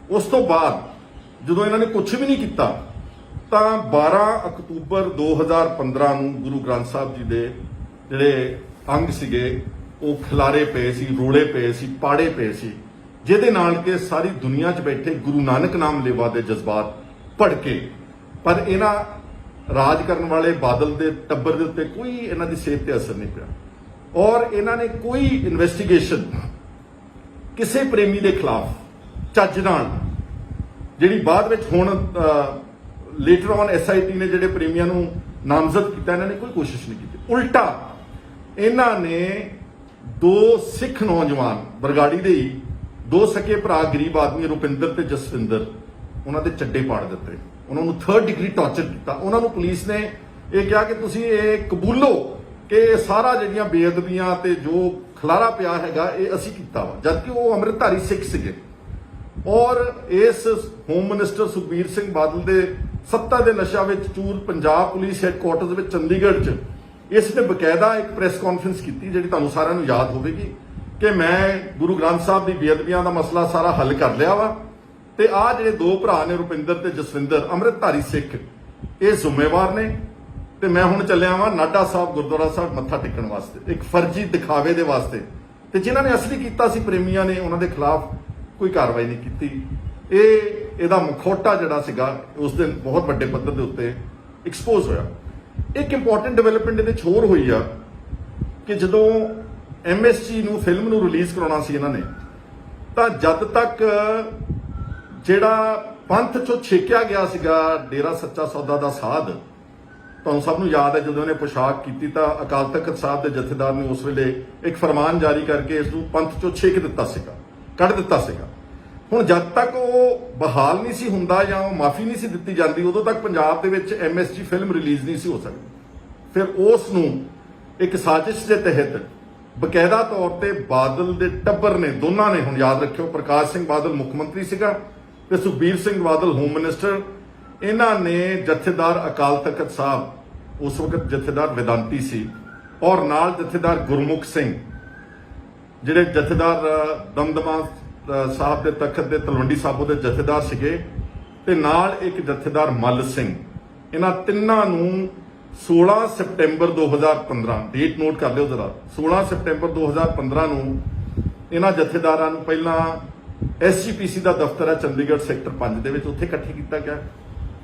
ਉਸ ਤੋਂ ਬਾਅਦ ਜਦੋਂ ਇਹਨਾਂ ਨੇ ਕੁਝ ਵੀ ਨਹੀਂ ਕੀਤਾ ਤਾਂ 12 ਅਕਤੂਬਰ 2015 ਨੂੰ ਗੁਰੂ ਗ੍ਰੰਥ ਸਾਹਿਬ ਜੀ ਦੇ ਜਿਹੜੇ ਅੰਗ ਸੀਗੇ ਉਹ ਖਿਲਾਰੇ ਪਏ ਸੀ, ਰੋਲੇ ਪਏ ਸੀ, ਪਾੜੇ ਪਏ ਸੀ, ਜਿਹਦੇ ਨਾਲ ਕਿ ਸਾਰੀ ਦੁਨੀਆ 'ਚ ਬੈਠੇ ਗੁਰੂ ਨਾਨਕ ਨਾਮ ਲੇਵਾ ਦੇ ਜਜ਼ਬਾਤ ਭੜਕੇ। ਪਰ ਇਹਨਾਂ ਰਾਜ ਕਰਨ ਵਾਲੇ ਬਾਦਲ ਦੇ ਟੱਬਰ ਦੇ ਉੱਤੇ ਕੋਈ ਇਹਨਾਂ ਦੀ ਸਿਹਤ ਤੇ ਅਸਰ ਨਹੀਂ ਪਿਆ, ਔਰ ਇਹਨਾਂ ਨੇ ਕੋਈ ਇਨਵੈਸਟੀਗੇਸ਼ਨ ਕਿਸੇ ਪ੍ਰੇਮੀ ਦੇ ਖਿਲਾਫ ਚੱਜ ਨਾਲ, ਜਿਹੜੀ ਬਾਅਦ ਵਿੱਚ ਹੁਣ ਲੇਟਰ ਔਨ SIT ਨੇ ਜਿਹੜੇ ਪ੍ਰੇਮੀਆਂ ਨੂੰ ਨਾਮਜ਼ਦ ਕੀਤਾ, ਇਹਨਾਂ ਨੇ ਕੋਈ ਕੋਸ਼ਿਸ਼ ਨਹੀਂ ਕੀਤੀ। ਉਲਟਾ ਇਹਨਾਂ ਨੇ 2 ਸਿੱਖ ਨੌਜਵਾਨ ਬਰਗਾੜੀ ਦੇ ਹੀ 2 ਸਕੇ ਭਰਾ ਗਰੀਬ ਆਦਮੀ ਰੁਪਿੰਦਰ ਤੇ ਜਸਵਿੰਦਰ, ਉਹਨਾਂ ਦੇ ਚੱਡੇ ਪਾੜ ਦਿੱਤੇ, ਉਹਨਾਂ ਨੂੰ 3rd ਡਿਗਰੀ ਟਾਰਚਰ ਕੀਤਾ। ਉਹਨਾਂ ਨੂੰ ਪੁਲਿਸ ਨੇ ਇਹ ਕਿਹਾ ਕਿ ਤੁਸੀਂ ਇਹ ਕਬੂਲੋ ਕਿ ਇਹ ਸਾਰਾ ਜਿਹੜੀਆਂ ਬੇਅਦਬੀਆਂ ਤੇ ਜੋ ਖਲਾਰਾ ਪਿਆ ਹੈਗਾ ਇਹ ਅਸੀਂ ਕੀਤਾ ਵਾ, ਜਦਕਿ ਉਹ ਅੰਮ੍ਰਿਤਧਾਰੀ ਸਿੱਖ ਸੀਗੇ। ਔਰ ਇਸ ਹੋਮ ਮਿਨਿਸਟਰ ਸੁਖਬੀਰ ਸਿੰਘ ਬਾਦਲ ਦੇ ਸੱਤਾ ਦੇ ਨਸ਼ਾ ਵਿੱਚ ਚੂਰ ਪੰਜਾਬ ਪੁਲਿਸ ਹੈੱਡਕੁਆਰਟਰਸ ਵਿੱਚ ਚੰਡੀਗੜ੍ਹ 'ਚ ਇਸ ਨੇ ਬਕਾਇਦਾ ਇੱਕ ਪ੍ਰੈਸ ਕਾਨਫਰੰਸ ਕੀਤੀ, ਜਿਹੜੀ ਤੁਹਾਨੂੰ ਸਾਰਿਆਂ ਨੂੰ ਯਾਦ ਹੋਵੇਗੀ ਕਿ ਮੈਂ ਗੁਰੂ ਗ੍ਰੰਥ ਸਾਹਿਬ ਦੀ ਬੇਅਦਬੀਆਂ ਦਾ ਮਸਲਾ ਸਾਰਾ ਹੱਲ ਕਰ ਲਿਆ ਵਾ, ਤੇ ਆਹ ਜਿਹੜੇ 2 ਭਰਾ ਨੇ ਰੁਪਿੰਦਰ ਤੇ ਜਸਵਿੰਦਰ ਅੰਮ੍ਰਿਤਧਾਰੀ ਸਿੱਖ, ਇਹ ਜ਼ਿੰਮੇਵਾਰ ਨੇ, ਤੇ ਮੈਂ ਹੁਣ ਚੱਲਿਆ ਵਾਂ ਨਾਢਾ ਸਾਹਿਬ ਗੁਰਦੁਆਰਾ ਸਾਹਿਬ ਮੱਥਾ ਟੇਕਣ ਵਾਸਤੇ, ਇੱਕ ਫਰਜ਼ੀ ਦਿਖਾਵੇ ਦੇ ਵਾਸਤੇ। ਤੇ ਜਿਨ੍ਹਾਂ ਨੇ ਅਸਲੀ ਕੀਤਾ ਸੀ ਪ੍ਰੇਮੀਆਂ ਨੇ, ਉਹਨਾਂ ਦੇ ਖਿਲਾਫ ਕੋਈ ਕਾਰਵਾਈ ਨਹੀਂ ਕੀਤੀ। ਇਹਦਾ ਮੁਖੌਟਾ ਜਿਹੜਾ ਸੀਗਾ ਉਸ ਦਿਨ ਬਹੁਤ ਵੱਡੇ ਪੱਧਰ ਦੇ ਉੱਤੇ ਐਕਸਪੋਜ਼ ਹੋਇਆ। ਇੱਕ ਇੰਪੋਰਟੈਂਟ ਡਿਵੈਲਪਮੈਂਟ ਇਹਦੇ 'ਚ ਹੋਰ ਹੋਈ ਆ ਕਿ ਜਦੋਂ MSG ਨੂੰ ਫਿਲਮ ਨੂੰ ਰਿਲੀਜ਼ ਕਰਾਉਣਾ ਸੀ ਇਹਨਾਂ ਨੇ, ਤਾਂ ਜਦ ਤੱਕ ਜਿਹੜਾ ਪੰਥ 'ਚੋਂ ਛੇਕਿਆ ਗਿਆ ਸੀਗਾ ਡੇਰਾ ਸੱਚਾ ਸੌਦਾ ਦਾ ਸਾਧ, ਤੁਹਾਨੂੰ ਸਭ ਨੂੰ ਯਾਦ ਹੈ ਜਦੋਂ ਇਹਨੇ ਪੋਸ਼ਾਕ ਕੀਤੀ ਤਾਂ ਅਕਾਲ ਤਖਤ ਸਾਹਿਬ ਦੇ ਜਥੇਦਾਰ ਨੇ ਉਸ ਵੇਲੇ ਇੱਕ ਫਰਮਾਨ ਜਾਰੀ ਕਰਕੇ ਇਸ ਨੂੰ ਪੰਥ 'ਚੋਂ ਛੇਕ ਦਿੱਤਾ ਸੀਗਾ, ਕੱਢ ਦਿੱਤਾ ਸੀਗਾ। ਹੁਣ ਜਦ ਤੱਕ ਉਹ ਬਹਾਲ ਨਹੀਂ ਸੀ ਹੁੰਦਾ ਜਾਂ ਉਹ ਮਾਫੀ ਨਹੀਂ ਸੀ ਦਿੱਤੀ ਜਾਂਦੀ, ਉਦੋਂ ਤੱਕ ਪੰਜਾਬ ਦੇ ਵਿੱਚ MSG ਫਿਲਮ ਰਿਲੀਜ਼ ਨਹੀਂ ਸੀ ਹੋ ਸਕਦੀ। ਫਿਰ ਉਸ ਨੂੰ ਇੱਕ ਸਾਜ਼ਿਸ਼ ਦੇ ਤਹਿਤ ਬਕਾਇਦਾ ਤੌਰ ਤੇ ਬਾਦਲ ਦੇ ਟੱਬਰ ਨੇ, ਦੋਨਾਂ ਨੇ, ਹੁਣ ਯਾਦ ਰੱਖਿਓ ਪ੍ਰਕਾਸ਼ ਸਿੰਘ ਬਾਦਲ ਮੁੱਖ ਮੰਤਰੀ ਸੀਗਾ ਤੇ ਸੁਖਬੀਰ ਸਿੰਘ ਬਾਦਲ ਹੋਮ ਮਿਨਿਸਟਰ, ਇਹਨਾਂ ਨੇ ਜਥੇਦਾਰ ਅਕਾਲ ਤਖਤ ਸਾਹਿਬ, ਉਸ ਵਕਤ ਜਥੇਦਾਰ ਵਿਦਾਂਤੀ ਸੀ, ਔਰ ਨਾਲ ਜਥੇਦਾਰ ਗੁਰਮੁਖ ਸਿੰਘ, ਜਿਹੜੇ ਜਥੇਦਾਰ ਦਮਦਮਾ ਸਾਹਿਬ ਦੇ ਤਖਤ ਦੇ ਤਲਵੰਡੀ ਸਾਬੋ ਦੇ ਜਥੇਦਾਰ ਸੀਗੇ, ਤੇ ਨਾਲ ਇੱਕ ਜਥੇਦਾਰ ਮੱਲ ਸਿੰਘ, ਇਹਨਾਂ ਤਿੰਨਾਂ ਨੂੰ 16 ਸਤੰਬਰ 2015, ਡੇਟ ਨੋਟ ਕਰ ਲਿਓ ਜ਼ਰਾ, 16 ਸਤੰਬਰ 2015 ਨੂੰ ਇਹਨਾਂ ਜਥੇਦਾਰਾਂ ਨੂੰ ਪਹਿਲਾਂ SGPC ਦਾ ਦਫ਼ਤਰ ਹੈ ਚੰਡੀਗੜ੍ਹ ਸੈਕਟਰ 5 ਦੇ ਵਿੱਚ, ਉੱਥੇ ਇਕੱਠੇ ਕੀਤਾ ਗਿਆ।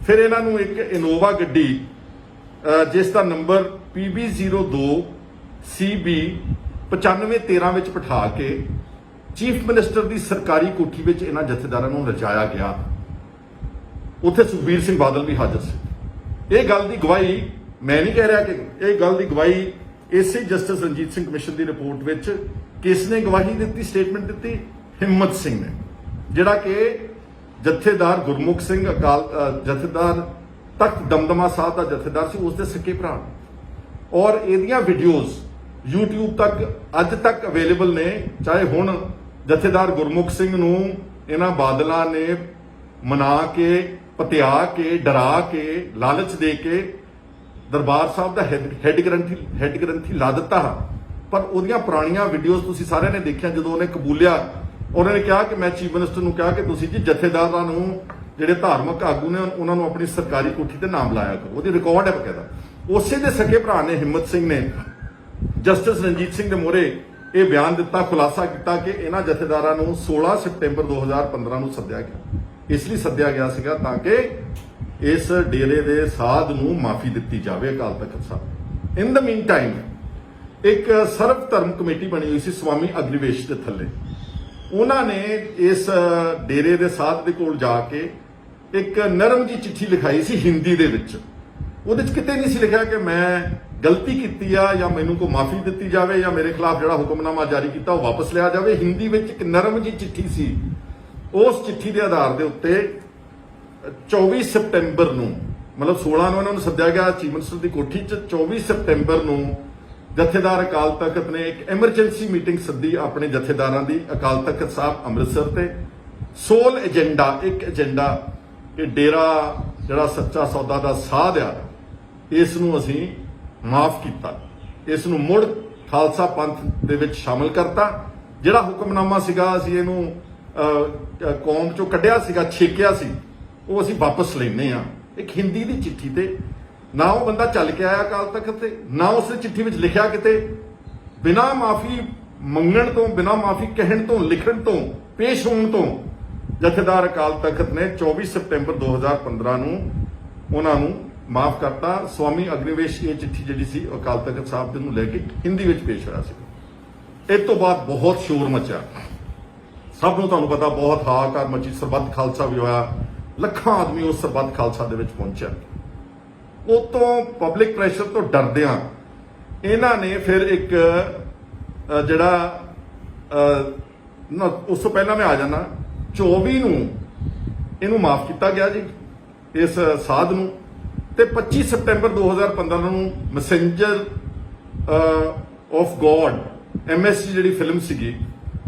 ਫਿਰ ਇਹਨਾਂ ਨੂੰ ਇੱਕ ਇਨੋਵਾ ਗੱਡੀ ਜਿਸ ਦਾ ਨੰਬਰ PB02 CB 9513 ਵਿੱਚ ਬਿਠਾ ਕੇ ਚੀਫ ਮਿਨਿਸਟਰ ਦੀ ਸਰਕਾਰੀ ਕੋਠੀ ਵਿੱਚ ਇਹਨਾਂ ਜਥੇਦਾਰਾਂ ਨੂੰ ਰਜਾਇਆ ਗਿਆ। ਉੱਥੇ ਸੁਖਬੀਰ ਸਿੰਘ ਬਾਦਲ ਵੀ ਹਾਜ਼ਰ ਸੀ। ਇਹ ਗੱਲ ਦੀ ਗਵਾਹੀ ਮੈਂ ਨਹੀਂ ਕਹਿ ਰਿਹਾ ਕਿ ਇਹ ਗੱਲ ਦੀ ਗਵਾਹੀ ਇਸੇ ਜਸਟਿਸ ਰਣਜੀਤ ਸਿੰਘ ਕਮਿਸ਼ਨ ਦੀ ਰਿਪੋਰਟ ਵਿੱਚ ਕਿਸ ਨੇ ਗਵਾਹੀ ਦਿੱਤੀ, ਸਟੇਟਮੈਂਟ ਦਿੱਤੀ? ਹਿੰਮਤ ਸਿੰਘ ਨੇ, ਜਿਹੜਾ ਕਿ ਜਥੇਦਾਰ ਗੁਰਮੁਖ ਸਿੰਘ ਜਥੇਦਾਰ ਤਖਤ ਦਮਦਮਾ ਸਾਹਿਬ ਦਾ ਜਥੇਦਾਰ ਸੀ, ਉਸ ਦੇ ਸਕੇ ਭਰਾ। ਔਰ ਇਹਦੀਆਂ ਵੀਡੀਓਜ਼ YouTube ਤੱਕ ਅੱਜ ਤੱਕ ਅਵੇਲੇਬਲ ਨੇ। ਚਾਹੇ ਹੁਣ ਜਥੇਦਾਰ ਗੁਰਮੁਖ ਸਿੰਘ ਨੂੰ ਇਹਨਾਂ ਬਾਦਲਾਂ ਨੇ ਮਨਾ ਕੇ, ਪਤਿਆ ਕੇ, ਡਰਾ ਕੇ, ਲਾਲਚ ਦੇ ਕੇ ਦਰਬਾਰ ਸਾਹਿਬ ਦਾ ਹੈੱਡ ਗ੍ਰੰਥੀ ਲਾ ਦਿੱਤਾ, ਪਰ ਉਹਦੀਆਂ ਪੁਰਾਣੀਆਂ ਵੀਡੀਓਜ਼ ਤੁਸੀਂ ਸਾਰਿਆਂ ਨੇ ਦੇਖਿਆ। ਜਦੋਂ ਉਹਨੇ ਕਬੂਲਿਆ, ਉਹਨਾਂ ਨੇ ਕਿਹਾ ਕਿ ਮੈਂ ਚੀਫ ਮਿਨਿਸਟਰ ਨੂੰ ਕਿਹਾ ਕਿ ਤੁਸੀਂ ਜੀ ਜਥੇਦਾਰਾਂ ਨੂੰ, ਜਿਹੜੇ ਧਾਰਮਿਕ ਆਗੂ ਨੇ, ਉਹਨਾਂ ਨੂੰ ਆਪਣੀ ਸਰਕਾਰੀ ਕੋਠੀ ਤੇ ਨਾਮ ਲਾਇਆ ਕਰੋ। ਉਹਦੀ ਰਿਕਾਰਡ ਹੈ ਬਕਾਇਦਾ। ਉਸੇ ਦੇ ਸਕੇ ਭਰਾ ਨੇ, ਹਿੰਮਤ ਸਿੰਘ ਨੇ, ਜਸਟਿਸ ਰਣਜੀਤ ਸਿੰਘ ਦੇ ਮੂਹਰੇ ਇਹ ਬਿਆਨ ਦਿੱਤਾ, ਖੁਲਾਸਾ ਕੀਤਾ ਕਿ ਇਹਨਾਂ ਜਥੇਦਾਰਾਂ ਨੂੰ 16 ਸਤੰਬਰ 2015 ਨੂੰ ਸੱਦਿਆ ਗਿਆ। ਇਸ ਲਈ ਸੱਦਿਆ ਗਿਆ ਸੀਗਾ ਤਾਂ ਕਿ ਇਸ ਡੇਰੇ ਦੇ ਸਾਧ ਨੂੰ ਮਾਫੀ ਦਿੱਤੀ ਜਾਵੇ ਅਕਾਲ ਤਖਤ ਸਾਹਿਬ। ਇਨ ਦ ਮੀਨ ਟਾਈਮ ਇੱਕ ਸਰਵ ਧਰਮ ਕਮੇਟੀ ਬਣੀ ਹੋਈ ਸੀ ਸਵਾਮੀ ਅਗਨੀਵੇਸ਼ ਦੇ ਥੱਲੇ। ਉਹਨਾਂ ਨੇ ਇਸ ਡੇਰੇ ਦੇ ਸਾਧ ਦੇ ਕੋਲ ਜਾ ਕੇ ਇੱਕ ਨਰਮ ਜੀ ਚਿੱਠੀ ਲਿਖਾਈ ਸੀ ਹਿੰਦੀ ਦੇ ਵਿੱਚ। ਉਹਦੇ 'ਚ ਕਿਤੇ ਨਹੀਂ ਸੀ ਲਿਖਿਆ ਕਿ ਮੈਂ ਗਲਤੀ ਕੀਤੀ ਆ ਜਾਂ ਮੈਨੂੰ ਕੋਈ ਮਾਫੀ ਦਿੱਤੀ ਜਾਵੇ ਜਾਂ ਮੇਰੇ ਖਿਲਾਫ ਜਿਹੜਾ ਹੁਕਮਨਾਮਾ ਜਾਰੀ ਕੀਤਾ ਉਹ ਵਾਪਸ ਲਿਆ ਜਾਵੇ। ਹਿੰਦੀ ਵਿੱਚ ਇੱਕ ਨਰਮ ਜੀ ਚਿੱਠੀ ਸੀ। ਉਸ ਚਿੱਠੀ ਦੇ ਆਧਾਰ ਦੇ ਉੱਤੇ 24 ਸਤੰਬਰ ਨੂੰ, ਮਤਲਬ 16 ਨੂੰ ਇਹਨਾਂ ਨੂੰ ਸੱਦਿਆ ਗਿਆ ਚੀਫ ਮਿਨਿਸਟਰ ਦੀ ਕੋਠੀ 'ਚ। 24 ਸਤੰਬਰ ਨੂੰ ਜਥੇਦਾਰ ਅਕਾਲ ਤਖਤ ਨੇ ਇੱਕ ਐਮਰਜੈਂਸੀ ਮੀਟਿੰਗ ਸੱਦੀ ਆਪਣੇ ਜਥੇਦਾਰਾਂ ਦੀ ਅਕਾਲ ਤਖਤ ਸਾਹਿਬ ਅੰਮ੍ਰਿਤਸਰ ਤੇ। ਸੋਲ ਏਜੰਡਾ, ਇੱਕ ਏਜੰਡਾ ਕਿ ਡੇਰਾ ਜਿਹੜਾ ਸੱਚਾ ਸੌਦਾ ਦਾ ਸਾਧ ਆ, ਇਸ ਨੂੰ ਅਸੀਂ ਮਾਫ ਕੀਤਾ, ਇਸ ਨੂੰ ਮੁੜ ਖਾਲਸਾ ਪੰਥ ਦੇ ਵਿੱਚ ਸ਼ਾਮਲ ਕਰਤਾ। ਜਿਹੜਾ ਹੁਕਮਨਾਮਾ ਸੀਗਾ ਅਸੀਂ ਇਹਨੂੰ ਕੌਮ ਚੋਂ ਕੱਢਿਆ ਸੀਗਾ, ਛੇਕਿਆ ਸੀ, ਉਹ ਅਸੀਂ ਵਾਪਸ ਲੈਨੇ ਆ। ਇੱਕ ਹਿੰਦੀ ਦੀ ਚਿੱਠੀ ਤੇ ਨਾ ਉਹ ਬੰਦਾ ਚੱਲ ਕੇ ਆਇਆ ਅਕਾਲ ਤਖਤ ਤੇ, ਨਾ ਉਸ ਚਿੱਠੀ ਵਿੱਚ ਲਿਖਿਆ ਕਿਤੇ ਬਿਨਾਂ ਮਾਫੀ ਮੰਗਣ ਤੋਂ, ਬਿਨਾਂ ਮਾਫੀ ਕਹਿਣ ਤੋਂ, ਲਿਖਣ ਤੋਂ, ਪੇਸ਼ ਹੋਣ ਤੋਂ ਜਥੇਦਾਰ ਅਕਾਲ ਤਖਤ ਨੇ 24 ਸਤੰਬਰ 2015 ਨੂੰ ਉਹਨਾਂ ਨੂੰ ਮਾਫ ਕਰਤਾ। ਸਵਾਮੀ ਅਗਨੀਵੇਸ਼ ਇਹ ਚਿੱਠੀ ਜਿਹੜੀ ਸੀ ਅਕਾਲ ਤਖਤ ਸਾਹਿਬ ਦੇ ਨੂੰ ਲੈ ਕੇ ਹਿੰਦੀ ਵਿੱਚ ਪੇਸ਼ ਹੋਇਆ ਸੀ। ਇਸ ਤੋਂ ਬਾਅਦ ਬਹੁਤ ਸ਼ੋਰ ਮਚਿਆ, ਸਭ ਨੂੰ ਤੁਹਾਨੂੰ ਪਤਾ ਬਹੁਤ ਹਾਹਾਕਾਰ ਮਚੀ, ਸਰਬੱਤ ਖਾਲਸਾ ਵੀ ਹੋਇਆ, ਲੱਖਾਂ ਆਦਮੀ ਉਸ ਸਰਬੱਤ ਖਾਲਸਾ ਦੇ ਵਿੱਚ ਪਹੁੰਚਿਆ। ਉਤੋਂ ਪਬਲਿਕ ਪ੍ਰੈਸ਼ਰ ਤੋਂ ਡਰਦਿਆਂ ਇਹਨਾਂ ਨੇ ਫਿਰ ਇੱਕ ਜਿਹੜਾ ਉਸ ਤੋਂ ਪਹਿਲਾਂ ਮੈਂ ਆ ਜਾਣਾ 24 ਨੂੰ ਇਹਨੂੰ ਮਾਫ ਕੀਤਾ ਗਿਆ ਜੀ, ਇਸ ਸਾਧ ਨੂੰ, ਤੇ 25 ਸਤੰਬਰ 2015 ਨੂੰ ਮੈਸੇਂਜਰ ਆਫ ਗੋਡ MSG ਜਿਹੜੀ ਫਿਲਮ ਸੀਗੀ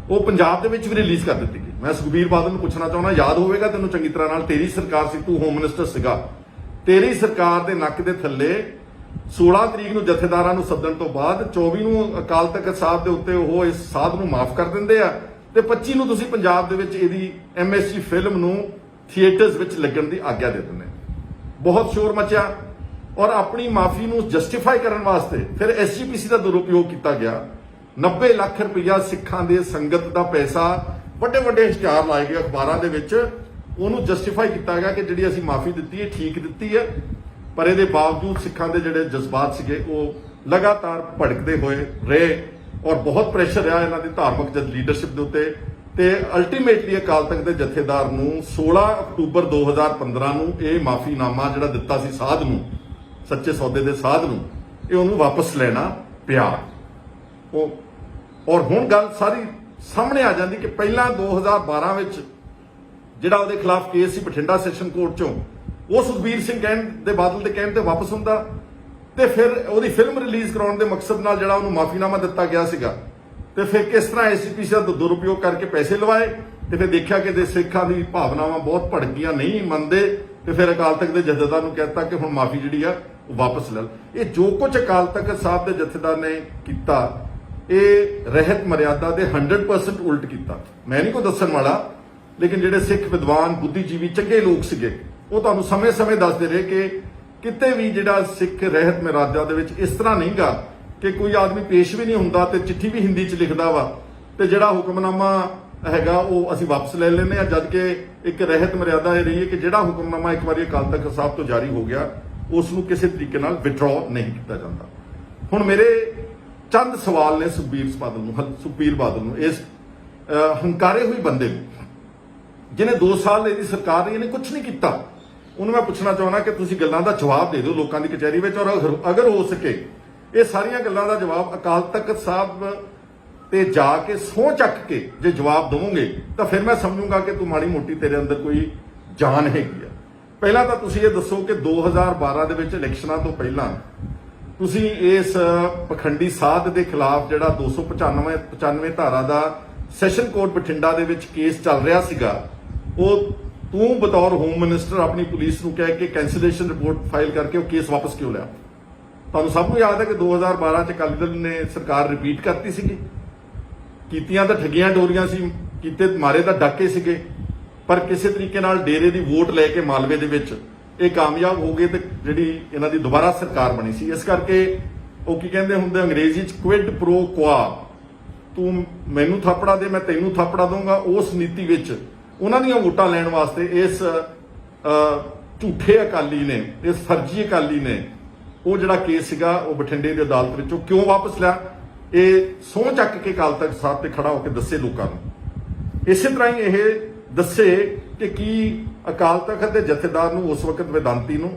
ਉਹ ਪੰਜਾਬ ਦੇ ਵਿੱਚ ਵੀ ਰਿਲੀਜ਼ ਕਰ ਦਿੱਤੀ ਗਈ। ਮੈਂ ਸੁਖਬੀਰ ਬਾਦਲ ਨੂੰ ਪੁੱਛਣਾ ਚਾਹੁੰਦਾ, ਯਾਦ ਹੋਵੇਗਾ ਤੈਨੂੰ ਚੰਗੀ ਤਰ੍ਹਾਂ ਨਾਲ, ਤੇਰੀ ਸਰਕਾਰ ਸੀ, ਤੂੰ ਹੋਮ ਮਿਨਿਸਟਰ ਸੀਗਾ, ਤੇਰੀ ਸਰਕਾਰ ਦੇ ਨੱਕ ਦੇ ਥੱਲੇ 16 ਤਰੀਕ ਨੂੰ ਜਥੇਦਾਰਾਂ ਨੂੰ ਸੱਦਣ ਤੋਂ ਬਾਅਦ 24 ਨੂੰ ਅਕਾਲ ਤਖਤ ਸਾਹਿਬ ਦੇ ਉੱਤੇ ਉਹ ਇਸ ਸਾਧ ਨੂੰ ਮਾਫ ਕਰ ਦਿੰਦੇ ਆ, ਤੇ 25 ਨੂੰ ਤੁਸੀਂ ਪੰਜਾਬ ਦੇ ਵਿੱਚ ਇਹਦੀ MSG ਫਿਲਮ ਨੂੰ ਥੀਏਟਰਸ ਵਿੱਚ ਲੱਗਣ ਦੀ ਆਗਿਆ ਦੇ ਦਿੰਦੇ। ਬਹੁਤ ਸ਼ੋਰ ਮਚਿਆ ਔਰ ਆਪਣੀ ਮਾਫੀ ਨੂੰ ਜਸਟੀਫਾਈ ਕਰਨ ਵਾਸਤੇ ਫਿਰ SGPC ਦਾ ਦੁਰਉਪਯੋਗ ਕੀਤਾ ਗਿਆ। 90 ਲੱਖ ਰੁਪਇਆ ਸਿੱਖਾਂ ਦੇ ਸੰਗਤ ਦਾ ਪੈਸਾ, ਵੱਡੇ ਵੱਡੇ ਇਸ਼ਤਿਹਾਰ ਲਾਏ ਗਏ ਅਖਬਾਰਾਂ ਦੇ ਵਿੱਚ, ਉਹਨੂੰ ਜਸਟੀਫਾਈ ਕੀਤਾ ਗਿਆ ਕਿ ਜਿਹੜੀ ਅਸੀਂ ਮਾਫੀ ਦਿੱਤੀ ਹੈ ਠੀਕ ਦਿੱਤੀ ਹੈ। ਪਰ ਇਹਦੇ ਬਾਵਜੂਦ ਸਿੱਖਾਂ ਦੇ ਜਿਹੜੇ ਜਜ਼ਬਾਤ ਸੀਗੇ ਉਹ ਲਗਾਤਾਰ ਭੜਕਦੇ ਹੋਏ ਰਹੇ ਔਰ ਬਹੁਤ ਪ੍ਰੈਸ਼ਰ ਰਿਹਾ ਇਹਨਾਂ ਦੀ ਧਾਰਮਿਕ ਲੀਡਰਸ਼ਿਪ ਦੇ ਉੱਤੇ, ਤੇ ਅਲਟੀਮੇਟਲੀ ਅਕਾਲ ਤਖਤ ਦੇ ਜਥੇਦਾਰ ਨੂੰ 16 ਅਕਤੂਬਰ 2015 ਨੂੰ ਇਹ ਮਾਫੀਨਾਮਾ ਜਿਹੜਾ ਦਿੱਤਾ ਸੀ ਸਾਧ ਨੂੰ, ਸੱਚੇ ਸੌਦੇ ਦੇ ਸਾਧ ਨੂੰ, ਇਹ ਉਹਨੂੰ ਵਾਪਸ ਲੈਣਾ ਪਿਆ। ਔਰ ਹੁਣ ਗੱਲ ਸਾਰੀ ਸਾਹਮਣੇ ਆ ਜਾਂਦੀ ਕਿ ਪਹਿਲਾਂ 2012 ਵਿੱਚ ਜਿਹੜਾ ਉਹਦੇ ਖਿਲਾਫ ਕੇਸ ਸੀ ਬਠਿੰਡਾ ਸੈਸ਼ਨ ਕੋਰਟ ਚੋਂ, ਉਹ ਸੁਖਬੀਰ ਸਿੰਘ ਦੇ ਬਾਦਲ ਦੇ ਕਹਿਣ ਤੇ ਵਾਪਸ ਹੁੰਦਾ, ਤੇ ਫਿਰ ਉਹਦੀ ਫਿਲਮ ਰਿਲੀਜ਼ ਕਰਾਉਣ ਦੇ ਮਕਸਦ ਨਾਲ ਜਿਹੜਾ ਉਹਨੂੰ ਮਾਫੀਨਾਮਾ ਦਿੱਤਾ ਗਿਆ ਸੀਗਾ, ਤੇ ਫਿਰ ਕਿਸ ਤਰ੍ਹਾਂ SGPC ਦਾ ਦੁਰਉਪਯੋਗ ਕਰਕੇ ਪੈਸੇ ਲਵਾਏ, ਤੇ ਫਿਰ ਦੇਖਿਆ ਕਿ ਦੇ ਸਿੱਖਾਂ ਦੀ ਭਾਵਨਾਵਾਂ ਬਹੁਤ ਭੜਕ ਗਈਆਂ, ਨਹੀਂ ਮੰਨਦੇ, ਤੇ ਫਿਰ ਅਕਾਲ ਤਖਤ ਦੇ ਜਥੇਦਾਰ ਨੂੰ ਕਹਿਤਾ ਕਿ ਹੁਣ ਮਾਫੀ ਜਿਹੜੀ ਆ ਉਹ ਵਾਪਸ ਲੈ ਲਓ। ਇਹ ਜੋ ਕੁਝ ਅਕਾਲ ਤਖਤ ਸਾਹਿਬ ਦੇ ਜਥੇਦਾਰ ਨੇ ਕੀਤਾ, ਇਹ ਰਹਿਤ ਮਰਿਆਦਾ ਦੇ 100% ਉਲਟ ਕੀਤਾ। ਮੈਂ ਨਹੀਂ ਕੋਈ ਦੱਸਣ ਵਾਲਾ, ਲੇਕਿਨ ਜਿਹੜੇ ਸਿੱਖ ਵਿਦਵਾਨ, ਬੁੱਧੀਜੀਵੀ, ਚੰਗੇ ਲੋਕ ਸੀਗੇ, ਉਹ ਤੁਹਾਨੂੰ ਸਮੇਂ-ਸਮੇਂ ਦੱਸਦੇ ਰਹੇ ਕਿ ਕਿਤੇ ਵੀ ਜਿਹੜਾ ਸਿੱਖ ਰਹਿਤ ਮਰਿਆਦਾ ਦੇ ਵਿੱਚ ਇਸ ਤਰ੍ਹਾਂ ਨਹੀਂਗਾ ਕਿ ਕੋਈ ਆਦਮੀ ਪੇਸ਼ ਵੀ ਨਹੀਂ ਹੁੰਦਾ ਤੇ ਚਿੱਠੀ ਵੀ ਹਿੰਦੀ 'ਚ ਲਿਖਦਾ ਵਾ, ਤੇ ਜਿਹੜਾ ਹੁਕਮਨਾਮਾ ਹੈਗਾ ਉਹ ਅਸੀਂ ਵਾਪਸ ਲੈ ਲੈਂਦੇ ਆ, ਜਦ ਕਿ ਇੱਕ ਰਹਿਤ ਮਰਿਆਦਾ ਇਹ ਰਹੀ ਹੈ ਕਿ ਜਿਹੜਾ ਹੁਕਮਨਾਮਾ ਇੱਕ ਵਾਰੀ ਅਕਾਲ ਤਖਤ ਸਾਹਿਬ ਤੋਂ ਜਾਰੀ ਹੋ ਗਿਆ ਉਸ ਨੂੰ ਕਿਸੇ ਤਰੀਕੇ ਨਾਲ ਵਿਡਰਾਅ ਨਹੀਂ ਕੀਤਾ ਜਾਂਦਾ। ਹੁਣ ਮੇਰੇ ਚੰਦ ਸਵਾਲ ਨੇ ਸੁਖਬੀਰ ਬਾਦਲ ਨੂੰ, ਇਸ ਹੰਕਾਰੇ ਹੋਏ ਬੰਦੇ ਨੂੰ, ਜਿਹਨੇ 2 ਸਾਲ ਇਹਦੀ ਸਰਕਾਰ ਰਹੀ, ਇਹਨੇ ਕੁਝ ਨਹੀਂ ਕੀਤਾ, ਉਹਨੂੰ ਮੈਂ ਪੁੱਛਣਾ ਚਾਹੁੰਦਾ ਕਿ ਤੁਸੀਂ ਗੱਲਾਂ ਦਾ ਜਵਾਬ ਦੇ ਦਿਓ ਲੋਕਾਂ ਦੀ ਕਚਹਿਰੀ ਵਿੱਚ, ਔਰ ਅਗਰ ਹੋ ਸਕੇ ਇਹ ਸਾਰੀਆਂ ਗੱਲਾਂ ਦਾ ਜਵਾਬ ਅਕਾਲ ਤਖਤ ਸਾਹਿਬ ਤੇ ਜਾ ਕੇ ਸਹੁੰ ਚੱਕ ਕੇ ਜੇ ਜਵਾਬ ਦਵੋਗੇ ਤਾਂ ਫਿਰ ਮੈਂ ਸਮਝੂੰਗਾ ਕਿ ਤੂੰ ਮਾੜੀ ਮੋਟੀ ਤੇਰੇ ਅੰਦਰ ਕੋਈ ਜਾਨ ਹੈਗੀ ਆ। ਪਹਿਲਾਂ ਤਾਂ ਤੁਸੀਂ ਇਹ ਦੱਸੋ ਕਿ 2012 ਦੇ ਵਿੱਚ ਇਲੈਕਸ਼ਨਾਂ ਤੋਂ ਪਹਿਲਾਂ ਤੁਸੀਂ ਇਸ ਪਖੰਡੀ ਸਾਧ ਦੇ ਖਿਲਾਫ ਜਿਹੜਾ 295 ਧਾਰਾ ਦਾ ਸੈਸ਼ਨ ਕੋਰਟ ਬਠਿੰਡਾ ਦੇ ਵਿੱਚ ਕੇਸ ਚੱਲ ਰਿਹਾ ਸੀਗਾ, ਉਹ ਤੂੰ ਬਤੌਰ ਹੋਮ ਮਿਨਿਸਟਰ ਆਪਣੀ ਪੁਲਿਸ ਨੂੰ ਕਹਿ ਕੇ ਕੈਂਸਲੇਸ਼ਨ ਰਿਪੋਰਟ ਫਾਈਲ ਕਰਕੇ ਉਹ ਕੇਸ ਵਾਪਸ ਕਿਉਂ ਲਿਆ? ਤੁਹਾਨੂੰ ਸਭ ਨੂੰ ਯਾਦ ਹੈ ਕਿ 2012 ਚ ਅਕਾਲੀ ਦਲ ਨੇ ਸਰਕਾਰ ਰਿਪੀਟ ਕਰਤੀ ਸੀਗੀ, ਕੀਤੀਆਂ ਤਾਂ ਠੱਗੀਆਂ ਡੋਰੀਆਂ ਸੀ, ਕੀਤੇ ਮਾਰੇ ਤਾਂ ਡਾਕੇ ਸੀਗੇ, ਪਰ ਕਿਸੇ ਤਰੀਕੇ ਨਾਲ ਡੇਰੇ ਦੀ ਵੋਟ ਲੈ ਕੇ ਮਾਲਵੇ ਦੇ ਵਿੱਚ ਇਹ ਕਾਮਯਾਬ ਹੋ ਗਏ ਤੇ ਜਿਹੜੀ ਇਹਨਾਂ ਦੀ ਦੁਬਾਰਾ ਸਰਕਾਰ ਬਣੀ ਸੀ। ਇਸ ਕਰਕੇ ਉਹ ਕੀ ਕਹਿੰਦੇ ਹੁੰਦੇ ਅੰਗਰੇਜ਼ੀ ਚ ਕੁਇਡ ਪ੍ਰੋ ਕੁਆ, ਤੂੰ ਮੈਨੂੰ ਥਾਪੜਾ ਦੇ ਮੈਂ ਤੈਨੂੰ ਥਾਪੜਾ ਦਊਂਗਾ, ਉਸ ਨੀਤੀ ਵਿੱਚ ਉਹਨਾਂ ਦੀਆਂ ਵੋਟਾਂ ਲੈਣ ਵਾਸਤੇ ਇਸ ਝੂਠੇ ਅਕਾਲੀ ਨੇ, ਇਸ ਫਰਜ਼ੀ ਅਕਾਲੀ ਨੇ ਉਹ ਜਿਹੜਾ ਕੇਸ ਸੀਗਾ ਉਹ ਬਠਿੰਡੇ ਦੀ ਅਦਾਲਤ ਵਿੱਚੋਂ ਕਿਉਂ ਵਾਪਸ ਲਿਆ, ਇਹ ਸਹੁੰ ਚੱਕ ਕੇ ਅਕਾਲ ਤਖਤ ਸਾਹਿਬ ਤੇ ਖੜਾ ਹੋ ਕੇ ਦੱਸੇ ਲੋਕਾਂ ਨੂੰ। ਇਸੇ ਤਰ੍ਹਾਂ ਹੀ ਇਹ ਦੱਸੇ ਕਿ ਕੀ ਅਕਾਲ ਤਖਤ ਦੇ ਜਥੇਦਾਰ ਨੂੰ ਉਸ ਵਕਤ ਵੇਦਾਂਤੀ ਨੂੰ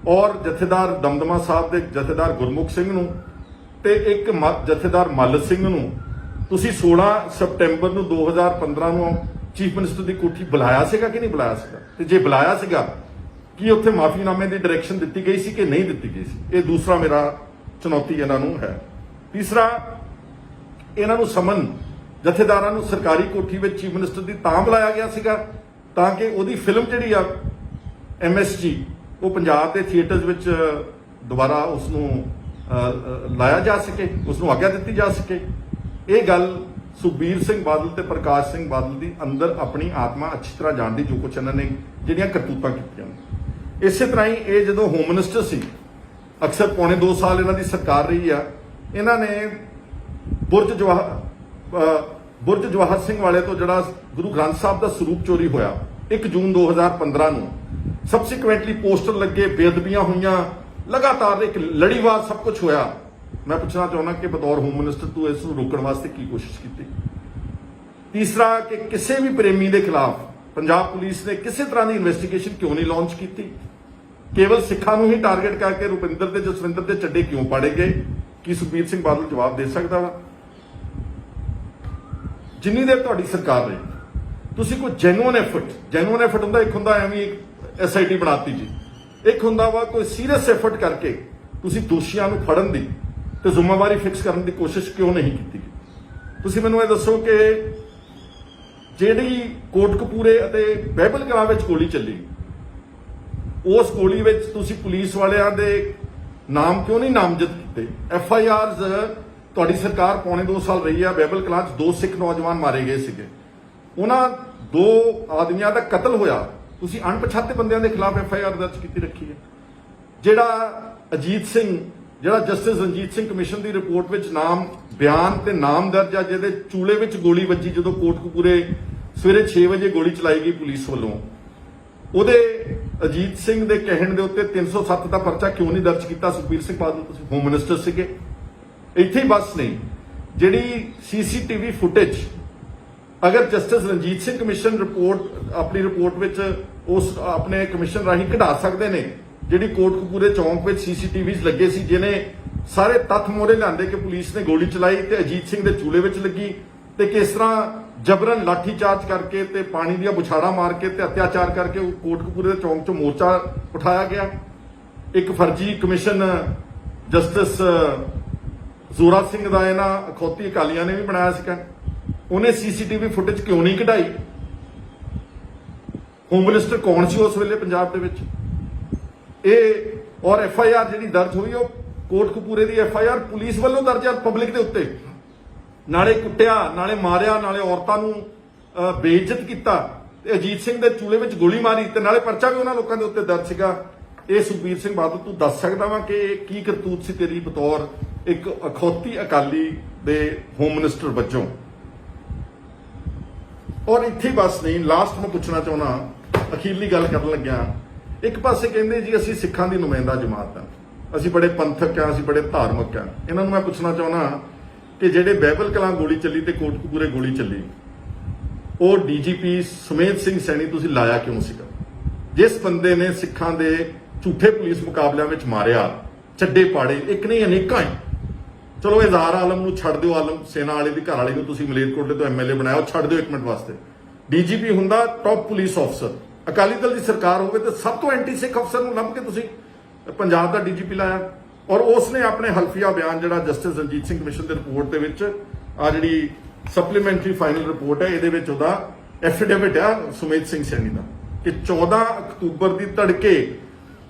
ਔਰ ਜਥੇਦਾਰ ਦਮਦਮਾ ਸਾਹਿਬ ਦੇ ਜਥੇਦਾਰ ਗੁਰਮੁਖ ਸਿੰਘ ਨੂੰ ਤੇ ਇੱਕ ਜਥੇਦਾਰ ਮੱਲ ਸਿੰਘ ਨੂੰ ਤੁਸੀਂ 16 ਸਤੰਬਰ ਨੂੰ 2015 ਨੂੰ ਚੀਫ ਮਿਨਿਸਟਰ ਦੀ ਕੋਠੀ ਬੁਲਾਇਆ ਸੀਗਾ ਕਿ ਨਹੀਂ ਬੁਲਾਇਆ ਸੀਗਾ? ਤੇ ਜੇ ਬੁਲਾਇਆ ਸੀਗਾ ਕੀ ਉੱਥੇ ਮਾਫੀਨਾਮੇ ਦੀ ਡਾਇਰੈਕਸ਼ਨ ਦਿੱਤੀ ਗਈ ਸੀ ਕਿ ਨਹੀਂ ਦਿੱਤੀ ਗਈ ਸੀ? ਇਹ ਦੂਸਰਾ ਮੇਰਾ ਚੁਣੌਤੀ ਇਹਨਾਂ ਨੂੰ ਹੈ। ਤੀਸਰਾ, ਇਹਨਾਂ ਨੂੰ ਸਮਨ ਜਥੇਦਾਰਾਂ ਨੂੰ ਸਰਕਾਰੀ ਕੋਠੀ ਵਿੱਚ ਚੀਫ ਮਿਨਿਸਟਰ ਦੀ ਤਾਂ ਬੁਲਾਇਆ ਗਿਆ ਸੀਗਾ ਤਾਂ ਕਿ ਉਹਦੀ ਫਿਲਮ ਜਿਹੜੀ ਆ MSG ਉਹ ਪੰਜਾਬ ਦੇ ਥੀਏਟਰਸ ਵਿੱਚ ਦੁਬਾਰਾ ਉਸ ਨੂੰ ਲਾਇਆ ਜਾ ਸਕੇ, ਉਸ ਨੂੰ ਆਗਿਆ ਦਿੱਤੀ ਜਾ ਸਕੇ। ਇਹ ਗੱਲ ਸੁਖਬੀਰ ਸਿੰਘ ਬਾਦਲ ਤੇ ਪ੍ਰਕਾਸ਼ ਸਿੰਘ ਬਾਦਲ ਦੀ ਅੰਦਰ ਆਪਣੀ ਆਤਮਾ ਅੱਛੀ ਤਰ੍ਹਾਂ ਜਾਣਦੀ, ਜੋ ਕੁਛ ਇਹਨਾਂ ਨੇ ਜਿਹੜੀਆਂ ਕਰਤੂਤਾਂ ਕੀਤੀਆਂ। ਇਸੇ ਤਰ੍ਹਾਂ ਹੀ ਇਹ ਜਦੋਂ ਹੋਮ ਮਿਨਿਸਟਰ ਸੀ, ਅਕਸਰ ਪੌਣੇ 2 ਸਾਲ ਇਹਨਾਂ ਦੀ ਸਰਕਾਰ ਰਹੀ ਆ, ਇਹਨਾਂ ਨੇ ਬੁਰਜ ਬੁਰਜ ਜਵਾਹਰ ਸਿੰਘ ਵਾਲੇ ਤੋਂ ਜਿਹੜਾ ਗੁਰੂ ਗ੍ਰੰਥ ਸਾਹਿਬ ਦਾ ਸਰੂਪ ਚੋਰੀ ਹੋਇਆ 1 ਜੂਨ 2015 ਨੂੰ, ਸਬਸੀਕੁਐਂਟਲੀ ਪੋਸਟਰ ਲੱਗੇ, ਬੇਅਦਬੀਆਂ ਹੋਈਆਂ, ਲਗਾਤਾਰ ਇੱਕ ਲੜੀਵਾਰ ਸਭ ਕੁਝ ਹੋਇਆ। ਮੈਂ ਪੁੱਛਣਾ ਚਾਹੁੰਦਾ ਕਿ ਬਤੌਰ ਹੋਮ ਮਿਨਿਸਟਰ ਤੂੰ ਇਸ ਨੂੰ ਰੋਕਣ ਵਾਸਤੇ ਕੀ ਕੋਸ਼ਿਸ਼ ਕੀਤੀ? ਤੀਸਰਾ, ਕਿ ਕਿਸੇ ਵੀ ਪ੍ਰੇਮੀ ਦੇ ਖਿਲਾਫ ਪੰਜਾਬ ਪੁਲਿਸ ਨੇ ਕਿਸੇ ਤਰ੍ਹਾਂ ਦੀ ਇਨਵੈਸਟੀਗੇਸ਼ਨ ਕਿਉਂ ਨਹੀਂ ਲਾਂਚ ਕੀਤੀ? ਕੇਵਲ ਸਿੱਖਾਂ ਨੂੰ ਹੀ ਟਾਰਗੇਟ ਕਰਕੇ ਰੁਪਿੰਦਰ ਤੇ ਜਸਵਿੰਦਰ ਦੇ ਚੱਡੇ ਕਿਉਂ ਪਾੜੇ ਗਏ? ਕੀ ਸੁਖਬੀਰ ਸਿੰਘ ਬਾਦਲ ਜਵਾਬ ਦੇ ਸਕਦਾ ਵਾ? ਜਿੰਨੀ ਦੇਰ ਤੁਹਾਡੀ ਸਰਕਾਰ ਰਹੀ, ਤੁਸੀਂ ਕੋਈ ਜੈਨੂਅਨ ਐਫਰਟ ਹੁੰਦਾ, ਇੱਕ ਹੁੰਦਾ ਐਵੇਂ SIT ਬਣਾਤੀ ਜੀ, ਇੱਕ ਹੁੰਦਾ ਵਾ ਕੋਈ ਸੀਰੀਅਸ ਐਫਰਟ ਕਰਕੇ ਤੁਸੀਂ ਦੋਸ਼ੀਆਂ ਨੂੰ ਫੜਨ ਦੀ ਤੇ ਜ਼ਿੰਮੇਵਾਰੀ ਫਿਕਸ ਕਰਨ ਦੀ ਕੋਸ਼ਿਸ਼ ਕਿਉਂ ਨਹੀਂ ਕੀਤੀ? ਤੁਸੀਂ ਮੈਨੂੰ ਇਹ ਦੱਸੋ ਕਿ ਜਿਹੜੀ ਕੋਟਕਪੂਰੇ ਅਤੇ ਬਾਈਬਲ ਕਲਾਂ ਵਿੱਚ ਗੋਲੀ ਚੱਲੀ, ਉਸ ਗੋਲੀ ਵਿੱਚ ਤੁਸੀਂ ਪੁਲਿਸ ਵਾਲਿਆਂ ਦੇ ਨਾਮ ਕਿਉਂ ਨਹੀਂ ਨਾਮਜ਼ਦ ਕੀਤੇ? FIRs ਤੁਹਾਡੀ ਸਰਕਾਰ ਪੌਣੇ 2 ਸਾਲ ਰਹੀ ਆ, ਬਾਈਬਲ ਕਲਾਂ 'ਚ 2 ਸਿੱਖ ਨੌਜਵਾਨ ਮਾਰੇ ਗਏ ਸੀਗੇ, ਉਹਨਾਂ 2 ਆਦਮੀਆਂ ਦਾ ਕਤਲ ਹੋਇਆ, ਤੁਸੀਂ ਅਣਪਛਾਤੇ ਬੰਦਿਆਂ ਦੇ ਖਿਲਾਫ FIR ਦਰਜ ਕੀਤੀ ਰੱਖੀ ਹੈ। ਜਿਹੜਾ ਜਸਟਿਸ ਰਣਜੀਤ ਸਿੰਘ ਕਮਿਸ਼ਨ ਦੀ ਰਿਪੋਰਟ ਵਿੱਚ ਨਾਮ ਬਿਆਨ ਤੇ ਨਾਮ ਦਰਜ ਆ, ਜਿਹਦੇ ਚੂਲੇ ਵਿੱਚ ਗੋਲੀ ਵੱਜੀ ਜਦੋਂ ਕੋਟਕਪੂਰੇ ਸਵੇਰੇ 6 ਵਜੇ ਗੋਲੀ ਚਲਾਈ ਗਈ ਪੁਲਿਸ ਵੱਲੋਂ, ਉਹਦੇ ਅਜੀਤ ਸਿੰਘ ਦੇ ਕਹਿਣ ਦੇ ਉੱਤੇ 307 ਦਾ ਪਰਚਾ ਕਿਉਂ ਨਹੀਂ ਦਰਜ ਕੀਤਾ? ਸੁਖਬੀਰ ਸਿੰਘ ਬਾਦਲ ਤੁਸੀਂ ਹੋਮ ਮਿਨਿਸਟਰ ਸੀਗੇ। ਇੱਥੇ ਹੀ ਬਸ ਨਹੀਂ, ਜਿਹੜੀ CCTV ਫੁਟੇਜ ਅਗਰ ਜਸਟਿਸ ਰਣਜੀਤ ਸਿੰਘ ਕਮਿਸ਼ਨ ਆਪਣੀ ਰਿਪੋਰਟ ਵਿੱਚ ਉਸ ਆਪਣੇ ਕਮਿਸ਼ਨ ਰਾਹੀਂ ਕਢਾ ਸਕਦੇ ਨੇ, ਜਿਹੜੀ ਕੋਟਕਪੂਰੇ ਚੌਂਕ ਵਿੱਚ CCTVs ਲੱਗੇ ਸੀ, ਜਿਹਨੇ ਸਾਰੇ ਤੱਥ ਮੋਹਰੇ ਲਿਆਂਦੇ ਕਿ ਪੁਲਿਸ ਨੇ ਗੋਲੀ ਚਲਾਈ ਤੇ ਅਜੀਤ ਸਿੰਘ ਦੇ ਚੂਲੇ ਵਿੱਚ ਲੱਗੀ, ਤੇ ਕਿਸ ਤਰ੍ਹਾਂ ਜਬਰਨ ਲਾਠੀ ਚਾਰਜ ਕਰਕੇ ਤੇ ਪਾਣੀ ਦੀਆਂ ਬੁਛਾੜਾਂ ਮਾਰ ਕੇ ਤੇ ਅਤਿਆਚਾਰ ਕਰਕੇ ਉਹ ਕੋਟਕਪੂਰੇ ਦੇ ਚੌਂਕ 'ਚੋਂ ਮੋਰਚਾ ਉਠਾਇਆ ਗਿਆ। ਇੱਕ ਫਰਜ਼ੀ ਕਮਿਸ਼ਨ ਜਸਟਿਸ ਜ਼ੋਰਾ ਸਿੰਘ ਦਾ ਇਹਨਾਂ ਅਖੌਤੀ ਅਕਾਲੀਆਂ ਨੇ ਵੀ ਬਣਾਇਆ ਸੀਗਾ, ਉਹਨੇ CCTV ਫੁਟੇਜ ਕਿਉਂ ਨਹੀਂ ਕਢਾਈ? ਹੋਮ ਮਿਨਿਸਟਰ ਕੌਣ ਸੀ ਉਸ ਵੇਲੇ ਪੰਜਾਬ ਦੇ ਵਿੱਚ? ਇਹ ਔਰ FIR ਜਿਹੜੀ ਦਰਜ ਹੋਈ, ਉਹ ਕੋਟਕਪੂਰੇ ਦੀ FIR ਪੁਲਿਸ ਵੱਲੋਂ ਦਰਜ ਆ ਪਬਲਿਕ ਦੇ ਉੱਤੇ, ਨਾਲੇ ਕੁੱਟਿਆ, ਨਾਲੇ ਮਾਰਿਆ, ਨਾਲੇ ਔਰਤਾਂ ਨੂੰ ਬੇਇੱਜ਼ਤ ਕੀਤਾ ਤੇ ਅਜੀਤ ਸਿੰਘ ਦੇ ਚੂਲੇ ਵਿੱਚ ਗੋਲੀ ਮਾਰੀ, ਤੇ ਨਾਲੇ ਪਰਚਾ ਵੀ ਉਹਨਾਂ ਲੋਕਾਂ ਦੇ ਉੱਤੇ ਦਰਜ ਸੀਗਾ। ਇਹ ਸੁਖਬੀਰ ਸਿੰਘ ਬਾਦਲ ਤੂੰ ਦੱਸ ਸਕਦਾ ਵਾ ਕਿ ਕੀ ਕਰਤੂਤ ਸੀ ਤੇਰੀ ਬਤੌਰ ਇੱਕ ਅਖੌਤੀ ਅਕਾਲੀ ਦੇ ਹੋਮ ਮਿਨਿਸਟਰ ਵਜੋਂ? ਔਰ ਇੱਥੇ ਬਸ ਨਹੀਂ, ਲਾਸਟ ਮੈਂ ਪੁੱਛਣਾ ਚਾਹੁੰਦਾ, ਅਖੀਰਲੀ ਗੱਲ ਕਰਨ ਲੱਗਿਆ, ਇੱਕ ਪਾਸੇ ਕਹਿੰਦੇ ਜੀ ਅਸੀਂ ਸਿੱਖਾਂ ਦੀ ਨੁਮਾਇੰਦਾ ਜਮਾਤ ਆ, ਅਸੀਂ ਬੜੇ ਪੰਥਕ ਆ, ਅਸੀਂ ਬੜੇ ਧਾਰਮਿਕ ਆ। ਇਹਨਾਂ ਨੂੰ ਮੈਂ ਪੁੱਛਣਾ ਚਾਹੁੰਦਾ ਕਿ ਜਿਹੜੇ ਬਾਈਬਲ ਕਲਾਂ ਗੋਲੀ ਚੱਲੀ ਤੇ ਕੋਟਕਪੂਰੇ ਗੋਲੀ ਚੱਲੀ, ਉਹ DGP ਸੁਮੇਧ ਸਿੰਘ ਸੈਣੀ ਤੁਸੀਂ ਲਾਇਆ ਕਿਉਂ ਸੀਗਾ? ਜਿਸ ਬੰਦੇ ਨੇ ਸਿੱਖਾਂ ਦੇ ਝੂਠੇ ਪੁਲਿਸ ਮੁਕਾਬਲਿਆਂ ਵਿੱਚ ਮਾਰਿਆ, ਚੱਡੇ ਪਾੜੇ, ਇੱਕ ਨਹੀਂ ਅਨੇਕਾਂ ਹੀ। ਚਲੋ ਇਜ਼ਹਾਰ ਆਲਮ ਨੂੰ ਛੱਡ ਦਿਓ, ਆਲਮ ਸੇਨਾ ਵਾਲੇ ਦੀ ਘਰ ਵਾਲੀ ਨੂੰ ਤੁਸੀਂ ਮਲੇਰਕੋਟਲੇ ਤੋਂ MLA ਬਣਾਇਆ, ਉਹ ਛੱਡ ਦਿਓ 1 ਮਿੰਟ ਵਾਸਤੇ। DGP ਹੁੰਦਾ ਟੌਪ ਪੁਲਿਸ ਅਫਸਰ, ਅਕਾਲੀ ਦਲ ਦੀ ਸਰਕਾਰ ਹੋਵੇ ਤੇ ਸਭ ਤੋਂ ਐਂਟੀ ਸਿੱਖ ਅਫਸਰ ਨੂੰ ਲੱਭ ਕੇ ਤੁਸੀਂ ਪੰਜਾਬ ਦਾ DGP ਲਾਇਆ। ਔਰ ਉਸਨੇ ਆਪਣੇ ਹਲਫੀਆ ਬਿਆਨ ਜਿਹੜਾ ਜਸਟਿਸ ਰਣਜੀਤ ਸਿੰਘ ਕਮਿਸ਼ਨ ਦੇ ਰਿਪੋਰਟ ਦੇ ਵਿੱਚ, ਆ ਜਿਹੜੀ ਸਪਲੀਮੈਂਟਰੀ ਫਾਈਨਲ ਰਿਪੋਰਟ ਹੈ, ਇਹਦੇ ਵਿੱਚ ਉਹਦਾ ਐਫੀਡੇਵਿਟ ਆ ਸੁਮੇਧ ਸਿੰਘ ਸੈਣੀ ਦਾ ਕਿ 14 ਅਕਤੂਬਰ ਦੀ ਤੜਕੇ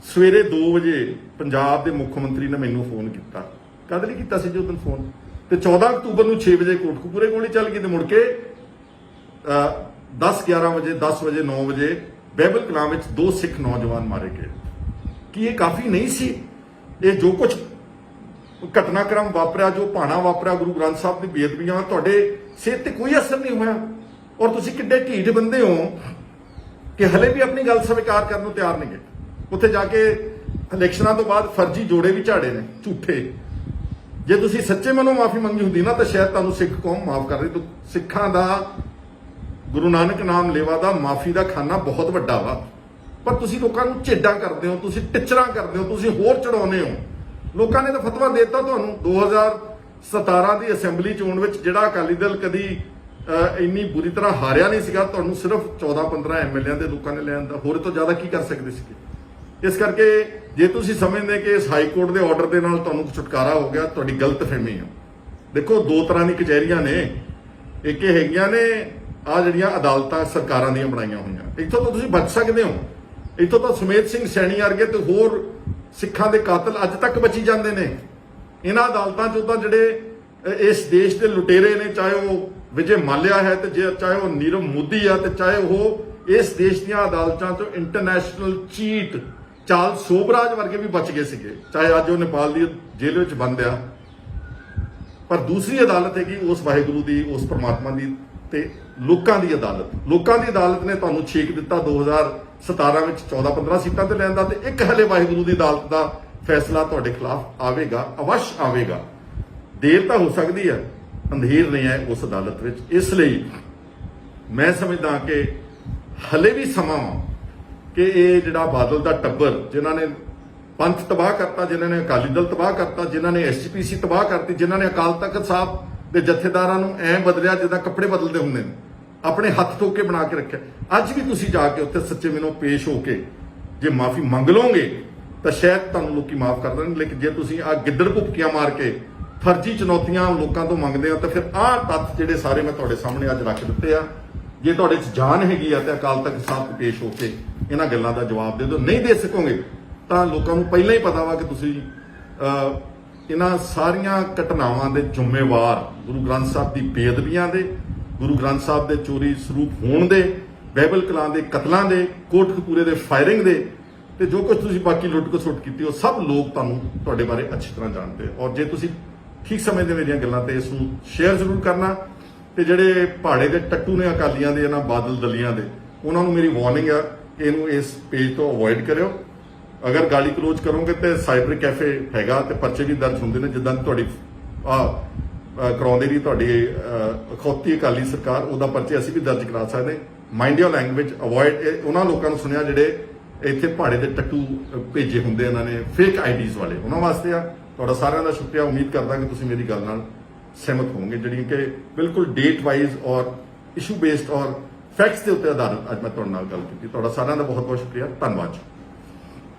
ਸਵੇਰੇ 2 ਵਜੇ ਪੰਜਾਬ ਦੇ ਮੁੱਖ ਮੰਤਰੀ ਨੇ ਮੈਨੂੰ ਫੋਨ ਕੀਤਾ। ਕਦ ਲਈ ਕੀਤਾ ਸੀ ਜੀ ਉਹ ਦਿਨ ਫੋਨ? ਤੇ 14 ਅਕਤੂਬਰ ਨੂੰ 6 ਵਜੇ ਕੋਟਕਪੂਰੇ ਗੋਲੀ ਚੱਲ ਗਈ ਤੇ ਮੁੜ ਕੇ 10-11 ਵਜੇ, 10 ਵਜੇ, 9 ਵਜੇ ਬਾਈਬਲ ਕਲਾਂ ਵਿੱਚ 2 ਸਿੱਖ ਨੌਜਵਾਨ ਮਾਰੇ ਗਏ। ਕੀ ਇਹ ਕਾਫੀ ਨਹੀਂ ਸੀ? ਇਹ ਜੋ ਕੁਝ ਘਟਨਾਕ੍ਰਮ ਵਾਪਰਿਆ, ਜੋ ਭਾਣਾ ਵਾਪਰਿਆ, ਗੁਰੂ ਗ੍ਰੰਥ ਸਾਹਿਬ ਦੀ ਬੇਅਦਬੀਆਂ, ਤੁਹਾਡੇ ਸਿਹਤ ਤੇ ਕੋਈ ਅਸਰ ਨਹੀਂ ਹੋਇਆ? ਔਰ ਤੁਸੀਂ ਕਿੱਡੇ ਢੀਠ ਬੰਦੇ ਹੋ ਕਿ ਹਲੇ ਵੀ ਆਪਣੀ ਗੱਲ ਸਵੀਕਾਰ ਕਰਨ ਨੂੰ ਤਿਆਰ ਨਹੀਂ ਗਏ। ਉੱਥੇ ਜਾ ਕੇ ਇਲੈਕਸ਼ਨਾਂ ਤੋਂ ਬਾਅਦ ਫਰਜ਼ੀ ਜੋੜੇ ਵੀ ਝਾੜੇ ਨੇ ਝੂਠੇ। ਜੇ ਤੁਸੀਂ ਸੱਚੇ ਮਨੋਂ ਮਾਫੀ ਮੰਗੀ ਹੁੰਦੀ ਨਾ ਤਾਂ ਸ਼ਾਇਦ ਤੁਹਾਨੂੰ ਸਿੱਖ ਕੌਮ ਮਾਫ ਕਰ ਰਹੀ। ਸਿੱਖਾਂ ਦਾ ਗੁਰੂ ਨਾਨਕ ਨਾਮ ਲੇਵਾ ਦਾ ਮਾਫੀ ਦਾ ਖਾਨਾ ਬਹੁਤ ਵੱਡਾ ਵਾ, ਪਰ ਤੁਸੀਂ ਲੋਕਾਂ ਨੂੰ ਝੇਡਾਂ ਕਰਦੇ ਹੋ, ਤੁਸੀਂ ਟਿਚਰਾਂ ਕਰਦੇ ਹੋ, ਤੁਸੀਂ ਹੋਰ ਚੜਾਉਂਦੇ ਹੋ। ਲੋਕਾਂ ਨੇ ਤਾਂ ਫਤਵਾ ਦੇ ਦਿੱਤਾ ਤੁਹਾਨੂੰ 2017 ਦੀ ਅਸੈਂਬਲੀ ਚੋਣ ਵਿੱਚ, ਜਿਹੜਾ ਅਕਾਲੀ ਦਲ ਕਦੀ ਇੰਨੀ ਬੁਰੀ ਤਰ੍ਹਾਂ ਹਾਰਿਆ ਨਹੀਂ ਸੀਗਾ, ਤੁਹਾਨੂੰ ਸਿਰਫ 14-15 MLA ਦੇ ਲੋਕਾਂ ਨੇ ਲੈ ਆਂਦਾ। ਹੋਰ ਤੋਂ ਜ਼ਿਆਦਾ ਕੀ ਕਰ ਸਕਦੇ ਸੀਗੇ? ਇਸ ਕਰਕੇ ਜੇ ਤੁਸੀਂ ਸਮਝਦੇ ਕਿ ਇਸ ਹਾਈ ਕੋਰਟ ਦੇ ਆਰਡਰ ਦੇ ਨਾਲ ਤੁਹਾਨੂੰ ਛੁਟਕਾਰਾ ਹੋ ਗਿਆ, ਤੁਹਾਡੀ ਗਲਤਫਹਿਮੀ ਹੈ। ਦੇਖੋ, 2 ਤਰ੍ਹਾਂ ਦੀ ਕਚਹਿਰੀਆਂ ਨੇ। ਇੱਕ ਇਹ ਹੈਗੀਆਂ ਨੇ ਆ ਜਿਹੜੀਆਂ ਅਦਾਲਤਾਂ ਸਰਕਾਰਾਂ ਦੀਆਂ ਬਣਾਈਆਂ ਹੋਈਆਂ, ਇੱਥੋਂ ਤਾਂ ਤੁਸੀਂ ਬਚ ਸਕਦੇ ਹੋ। ਇੱਥੋਂ ਤਾਂ ਸੁਮੇਧ ਸਿੰਘ ਸੈਣੀ ਵਰਗੇ ਤੇ ਹੋਰ ਸਿੱਖਾਂ ਦੇ ਕਾਤਲ ਅੱਜ ਤੱਕ ਬਚੀ ਜਾਂਦੇ ਨੇ। ਇਹਨਾਂ ਅਦਾਲਤਾਂ 'ਚੋਂ ਤਾਂ ਜਿਹੜੇ ਇਸ ਦੇਸ਼ ਦੇ ਲੁਟੇਰੇ ਨੇ, ਚਾਹੇ ਉਹ ਵਿਜੇ ਮਾਲਿਆ ਹੈ ਤੇ ਚਾਹੇ ਉਹ ਨੀਰਵ ਮੋਦੀ ਆ, ਤੇ ਚਾਹੇ ਉਹ ਇਸ ਦੇਸ਼ ਦੀਆਂ ਅਦਾਲਤਾਂ 'ਚੋਂ ਇੰਟਰਨੈਸ਼ਨਲ ਚੀਟ ਚਾਰਲਸ ਸੋਬਰਾਜ ਵਰਗੇ ਵੀ ਬਚ ਗਏ ਸੀਗੇ, ਚਾਹੇ ਅੱਜ ਉਹ ਨੇਪਾਲ ਦੀ ਜੇਲ੍ਹ ਵਿੱਚ ਬੰਦ ਆ। ਪਰ ਦੂਸਰੀ ਅਦਾਲਤ ਹੈਗੀ ਉਸ ਵਾਹਿਗੁਰੂ ਦੀ, ਉਸ ਪਰਮਾਤਮਾ ਦੀ ਤੇ ਲੋਕਾਂ ਦੀ ਅਦਾਲਤ। ਲੋਕਾਂ ਦੀ ਅਦਾਲਤ ਨੇ ਤੁਹਾਨੂੰ ਛੇਕ ਦਿੱਤਾ 2017 ਵਿੱਚ 14-15 ਸੀਟਾਂ ਤੇ ਲੈਣ ਦਾ, ਤੇ ਇੱਕ ਹਲੇ ਵਾਹਿਗੁਰੂ ਦੀ ਅਦਾਲਤ ਦਾ ਫੈਸਲਾ ਤੁਹਾਡੇ ਖਿਲਾਫ ਆਵੇਗਾ, ਅਵਸ਼ ਆਵੇਗਾ। ਦੇਰ ਤਾਂ ਹੋ ਸਕਦੀ ਹੈ, ਅੰਧੇਰ ਨਹੀਂ ਹੈ ਉਸ ਅਦਾਲਤ ਵਿੱਚ। ਇਸ ਲਈ ਮੈਂ ਸਮਝਦਾ ਕਿ ਹਲੇ ਵੀ ਸਮਾਂ ਕਿ ਇਹ ਜਿਹੜਾ ਬਾਦਲ ਦਾ ਟੱਬਰ, ਜਿਨ੍ਹਾਂ ਨੇ ਪੰਥ ਤਬਾਹ ਕਰਤਾ, ਜਿਨ੍ਹਾਂ ਨੇ ਅਕਾਲੀ ਦਲ ਤਬਾਹ ਕਰਤਾ, ਜਿਨ੍ਹਾਂ ਨੇ ਐਸਜੀਪੀਸੀ ਤਬਾਹ ਕਰਤੀ, ਜਿਨ੍ਹਾਂ ਨੇ ਅਕਾਲ ਤਖਤ ਸਾਹਿਬ ਦੇ ਜਥੇਦਾਰਾਂ ਨੂੰ ਐਂ ਬਦਲਿਆ ਜਿੱਦਾਂ ਕੱਪੜੇ ਬਦਲਦੇ ਹੁੰਦੇ ਨੇ, ਆਪਣੇ ਹੱਥ ਧੋ ਕੇ ਬਣਾ ਕੇ ਰੱਖਿਆ। ਅੱਜ ਵੀ ਤੁਸੀਂ ਜਾ ਕੇ ਉੱਥੇ ਸੱਚੇ ਮਨੋਂ ਪੇਸ਼ ਹੋ ਕੇ ਜੇ ਮਾਫੀ ਮੰਗ ਲਓਗੇ ਤਾਂ ਸ਼ਾਇਦ ਤੁਹਾਨੂੰ ਲੋਕੀ ਮਾਫ ਕਰ ਦੇਣ। ਲੇਕਿਨ ਜੇ ਤੁਸੀਂ ਆ ਗਿੱਦੜ ਭੁੱਕੀਆਂ ਮਾਰ ਕੇ ਫਰਜ਼ੀ ਚੁਣੌਤੀਆਂ ਲੋਕਾਂ ਤੋਂ ਮੰਗਦੇ ਹੋ ਤਾਂ ਫਿਰ ਆਹ ਤੱਥ ਜਿਹੜੇ ਸਾਰੇ ਮੈਂ ਤੁਹਾਡੇ ਸਾਹਮਣੇ ਅੱਜ ਰੱਖ ਦਿੱਤੇ ਆ। ਜੇ ਤੁਹਾਡੇ 'ਚ ਜਾਨ ਹੈਗੀ ਆ ਤੇ ਅਕਾਲ ਤਖਤ ਸਾਹਿਬ ਤੋਂ ਪੇਸ਼ ਹੋ ਕੇ ਇਹਨਾਂ ਗੱਲਾਂ ਦਾ ਜਵਾਬ ਦੇ ਦਿਓ। ਨਹੀਂ ਦੇ ਸਕੋਗੇ ਤਾਂ ਲੋਕਾਂ ਨੂੰ ਪਹਿਲਾਂ ਹੀ ਪਤਾ ਵਾ ਕਿ ਤੁਸੀਂ ਇਹਨਾਂ ਸਾਰੀਆਂ ਘਟਨਾਵਾਂ ਦੇ ਜ਼ਿੰਮੇਵਾਰ, ਗੁਰੂ ਗ੍ਰੰਥ ਸਾਹਿਬ ਦੀ ਬੇਅਦਬੀਆਂ ਦੇ, ਗੁਰੂ ਗ੍ਰੰਥ ਸਾਹਿਬ ਦੇ ਚੋਰੀ ਸਰੂਪ ਹੋਣ ਦੇ, ਬਾਈਬਲ ਕਲਾਂ ਦੇ ਕਤਲਾਂ ਦੇ, ਕੋਟਕਪੂਰੇ ਦੇ ਫਾਇਰਿੰਗ ਦੇ, ਤੇ ਜੋ ਕੁਝ ਤੁਸੀਂ ਬਾਕੀ ਲੁੱਟ ਖਸੁੱਟ ਕੀਤੀ, ਉਹ ਸਭ ਲੋਕ ਤੁਹਾਡੇ ਬਾਰੇ ਅੱਛੀ ਤਰ੍ਹਾਂ ਜਾਣਦੇ। ਔਰ ਜੇ ਤੁਸੀਂ ਠੀਕ ਸਮਝਦੇ ਮੇਰੀਆਂ ਗੱਲਾਂ ਤੇ ਇਸ ਨੂੰ ਸ਼ੇਅਰ ਜ਼ਰੂਰ ਕਰਨਾ। ਤੇ ਜਿਹੜੇ ਪਹਾੜੇ ਦੇ ਟੱਟੂ ਨੇ ਅਕਾਲੀਆਂ ਦੇ, ਇਹਨਾਂ ਬਾਦਲ ਦਲੀਆਂ ਦੇ, ਉਹਨਾਂ ਨੂੰ ਮੇਰੀ ਵਾਰਨਿੰਗ ਆ ਕਿ ਇਹਨੂੰ ਇਸ ਪੇਜ ਤੋਂ ਅਵੋਇਡ ਕਰਿਓ। ਅਗਰ ਗਾਲੀ ਕਲੋਜ਼ ਕਰੋਗੇ ਤੇ ਸਾਈਬਰ ਕੈਫੇ ਹੈਗਾ ਤੇ ਪਰਚੇ ਵੀ ਦਰਜ ਹੁੰਦੇ ਨੇ, ਜਿੱਦਾਂ ਤੁਹਾਡੀ ਕਰਾਉਂਦੇ ਨਹੀਂ ਤੁਹਾਡੀ ਅਖੌਤੀ ਅਕਾਲੀ ਸਰਕਾਰ, ਉਹਦਾ ਪਰਚੇ ਅਸੀਂ ਵੀ ਦਰਜ ਕਰਾ ਸਕਦੇ। ਮਾਈਂਡ ਯੋਰ ਲੈਂਗੁਏਜ, ਅਵੋਇਡ ਉਹਨਾਂ ਲੋਕਾਂ ਨੂੰ ਸੁਣਿਆ ਜਿਹੜੇ ਇੱਥੇ ਪਹਾੜੇ ਦੇ ਟੱਟੂ ਭੇਜੇ ਹੁੰਦੇ ਇਹਨਾਂ ਨੇ, ਫੇਕ ਆਈਡੀਜ਼ ਵਾਲੇ, ਉਹਨਾਂ ਵਾਸਤੇ ਆ। ਤੁਹਾਡਾ ਸਾਰਿਆਂ ਦਾ ਸ਼ੁਕਰੀਆ। ਉਮੀਦ ਕਰਦਾ ਕਿ ਤੁਸੀਂ ਮੇਰੀ ਗੱਲ ਨਾਲ ਸਹਿਮਤ ਹੋਵੋਗੇ, ਜਿਹੜੀ ਕਿ ਬਿਲਕੁਲ ਡੇਟ ਵਾਈਜ਼ ਔਰ ਇਸ਼ੂ ਬੇਸਡ ਔਰ ਫੈਕਟਸ ਦੇ ਉੱਤੇ ਆਧਾਰਿਤ ਅੱਜ ਮੈਂ ਤੁਹਾਡੇ ਨਾਲ ਗੱਲ ਕੀਤੀ। ਤੁਹਾਡਾ ਸਾਰਿਆਂ ਦਾ ਬਹੁਤ ਬਹੁਤ ਸ਼ੁਕਰੀਆ। ਧੰਨਵਾਦ।